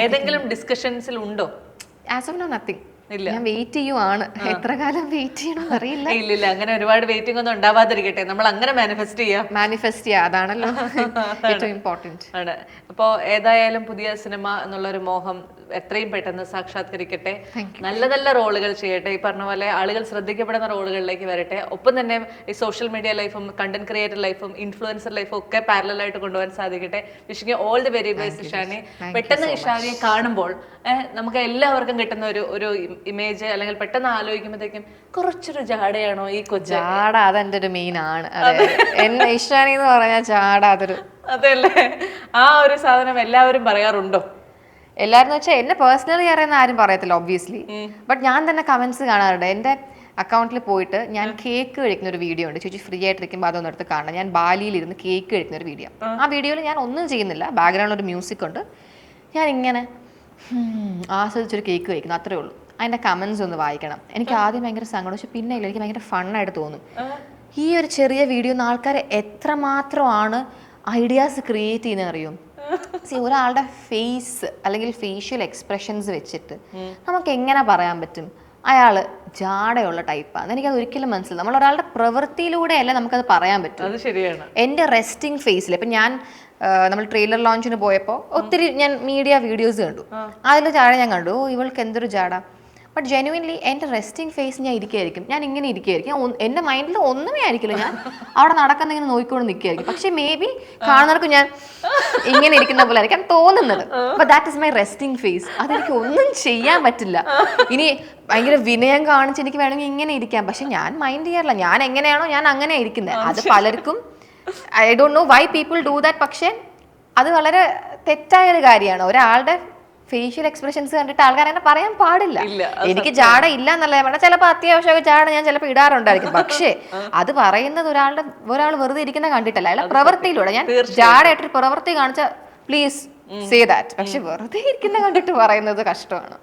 ഏതെങ്കിലും ഡിസ്കഷൻസിൽ ഉണ്ടോ? As of now nothing. ഞാൻ വെയിറ്റ് ചെയ്യുവാണ്. എത്ര കാലം വെയിറ്റ് ചെയ്യണമെന്ന് അറിയില്ല. ഇല്ല, അങ്ങനെ ഒരുപാട് വെയിറ്റിംഗ് ഒന്നും ഉണ്ടാവാതിരിക്കട്ടെ. നമ്മൾ അങ്ങനെ മാനിഫെസ്റ്റ് ചെയ്യാം. അതാണല്ലോ ഏറ്റവും ഇമ്പോർട്ടന്റ് ആണ്. അപ്പോൾ ഏതായാലും പുതിയ സിനിമ എന്നുള്ളൊരു മോഹം എത്രയും പെട്ടെന്ന് സാക്ഷാത്കരിക്കട്ടെ. നല്ല നല്ല റോളുകൾ ചെയ്യട്ടെ. ഈ പറഞ്ഞ പോലെ ആളുകൾ ശ്രദ്ധിക്കപ്പെടുന്ന റോളുകളിലേക്ക് വരട്ടെ. ഒപ്പം തന്നെ ഈ സോഷ്യൽ മീഡിയ ലൈഫും കണ്ടന്റ് ക്രിയേറ്റർ ലൈഫും ഇൻഫ്ലുവൻസർ ലൈഫും ഒക്കെ പാരലായിട്ട് കൊണ്ടുപോകാൻ സാധിക്കട്ടെ. Wishing all the very best Ishani. പെട്ടെന്ന് ഇഷാനിയെ കാണുമ്പോൾ നമുക്ക് എല്ലാവർക്കും കിട്ടുന്ന ഒരു ഇമേജ്, അല്ലെങ്കിൽ പെട്ടെന്ന് ആലോചിക്കുമ്പോഴത്തേക്കും കുറച്ചൊരു ജാടയാണോ ഈ കൊച്ചു? ജാട അതെന്റെ ഒരു മെയിൻ ആണ്. എന്നെ ഇഷാനി എന്ന് പറഞ്ഞാൽ ജാട അതൊരു അതല്ലേ, ആ ഒരു സാധനം എല്ലാവരും പറയാറുണ്ടോ? എല്ലാവരും വെച്ചാൽ എന്നെ പേഴ്സണലി അറിയുന്ന ആരും പറയത്തില്ല ഒബ്വിയസ്ലി. ബട്ട് ഞാൻ തന്നെ കമന്റ്സ് കാണാറുണ്ട്. എൻ്റെ അക്കൗണ്ടിൽ പോയിട്ട് ഞാൻ കേക്ക് കഴിക്കുന്ന ഒരു വീഡിയോ ഉണ്ട്. ചേച്ചി ഫ്രീ ആയിട്ടിരിക്കുമ്പോൾ അതൊന്നും എടുത്ത് കാണണം. ഞാൻ ബാലിയിലിരുന്ന് കേക്ക് കഴിക്കുന്ന ഒരു വീഡിയോ. ആ വീഡിയോയിൽ ഞാൻ ഒന്നും ചെയ്യുന്നില്ല, ബാക്ക്ഗ്രൗണ്ടിൽ ഒരു മ്യൂസിക് ഉണ്ട്. ഞാൻ ഇങ്ങനെ ആസ്വദിച്ചൊരു കേക്ക് കഴിക്കുന്നു, അത്രേ ഉള്ളൂ. അതിൻ്റെ കമൻസ് ഒന്ന് വായിക്കണം. എനിക്ക് ആദ്യം ഭയങ്കര സങ്കടം, പക്ഷെ പിന്നെ ഇല്ല, എനിക്ക് ഭയങ്കര ഫണ്ണായിട്ട് തോന്നും. ഈ ഒരു ചെറിയ വീഡിയോ ആൾക്കാർ എത്രമാത്രമാണ് ഐഡിയാസ് ക്രിയേറ്റ് ചെയ്യുന്നത് അറിയും. ഒരാളുടെ ഫേസ് അല്ലെങ്കിൽ ഫേഷ്യൽ എക്സ്പ്രഷൻസ് വെച്ചിട്ട് നമുക്ക് എങ്ങനെ പറയാൻ പറ്റും അയാൾ ജാടയുള്ള ടൈപ്പാണ്? എനിക്കത് ഒരിക്കലും മനസ്സിലാവും. നമ്മൾ ഒരാളുടെ പ്രവൃത്തിയിലൂടെയല്ല നമുക്കത് പറയാൻ പറ്റും. അത് ശരിയാണ്. എൻ്റെ റെസ്റ്റിംഗ് ഫേസിൽ ഇപ്പം ഞാൻ നമ്മൾ ട്രെയിലർ ലോഞ്ചിന് പോയപ്പോൾ ഒത്തിരി ഞാൻ മീഡിയ വീഡിയോസ് കണ്ടു. അതിൽ ജാട ഞാൻ കണ്ടു, ഇവൾക്ക് എന്തൊരു ജാട. ബട്ട് ജെനുവിൻലി എൻ്റെ റെസ്റ്റിംഗ് ഫേസ് ഞാൻ ഇരിക്കുകയായിരിക്കും, ഞാൻ ഇങ്ങനെ ഇരിക്കുകയായിരിക്കും. എൻ്റെ മൈൻഡിൽ ഒന്നുമേ ആയിരിക്കില്ല, ഞാൻ അവിടെ നടക്കുന്ന ഇങ്ങനെ നോക്കിക്കൊണ്ട് നിൽക്കുകയായിരിക്കും. പക്ഷെ മേ ബി കാണുന്നവർക്ക് ഞാൻ ഇങ്ങനെ ഇരിക്കുന്ന പോലെ ആയിരിക്കും തോന്നുന്നത്. But that is my resting face. അതെനിക്ക് ഒന്നും ചെയ്യാൻ പറ്റില്ല. ഇനി ഭയങ്കര വിനയം കാണിച്ച് എനിക്ക് വേണമെങ്കിൽ ഇങ്ങനെ ഇരിക്കാം, പക്ഷെ ഞാൻ മൈൻഡ് ചെയ്യാറില്ല. ഞാൻ എങ്ങനെയാണോ ഞാൻ അങ്ങനെ ഇരിക്കുന്നത്. അത് പലർക്കും I don't know why people do that. പക്ഷെ അത് വളരെ തെറ്റായൊരു കാര്യമാണ്. ഒരാളുടെ ഫേഷ്യൽ എക്സ്പ്രഷൻസ് കണ്ടിട്ട് ആൾക്കാർ അങ്ങനെ പറയാൻ പാടില്ല. എനിക്ക് ജാട ഇല്ല എന്നല്ല ഞാൻ പറഞ്ഞത്. ചിലപ്പോൾ അത്യാവശ്യമൊക്കെ ജാട ഞാൻ ചിലപ്പോൾ ഇടാറുണ്ടായിരിക്കും. പക്ഷേ അത് പറയുന്നത് ഒരാൾ വെറുതെ ഇരിക്കുന്ന കണ്ടിട്ടല്ല, അയാളെ പ്രവൃത്തിയിലൂടെ. ഞാൻ ജാടയായിട്ടൊരു പ്രവൃത്തി കാണിച്ച പ്ലീസ് സേ ദാറ്റ്. പക്ഷെ വെറുതെ ഇരിക്കുന്ന കണ്ടിട്ട് പറയുന്നത് കഷ്ടമാണ്.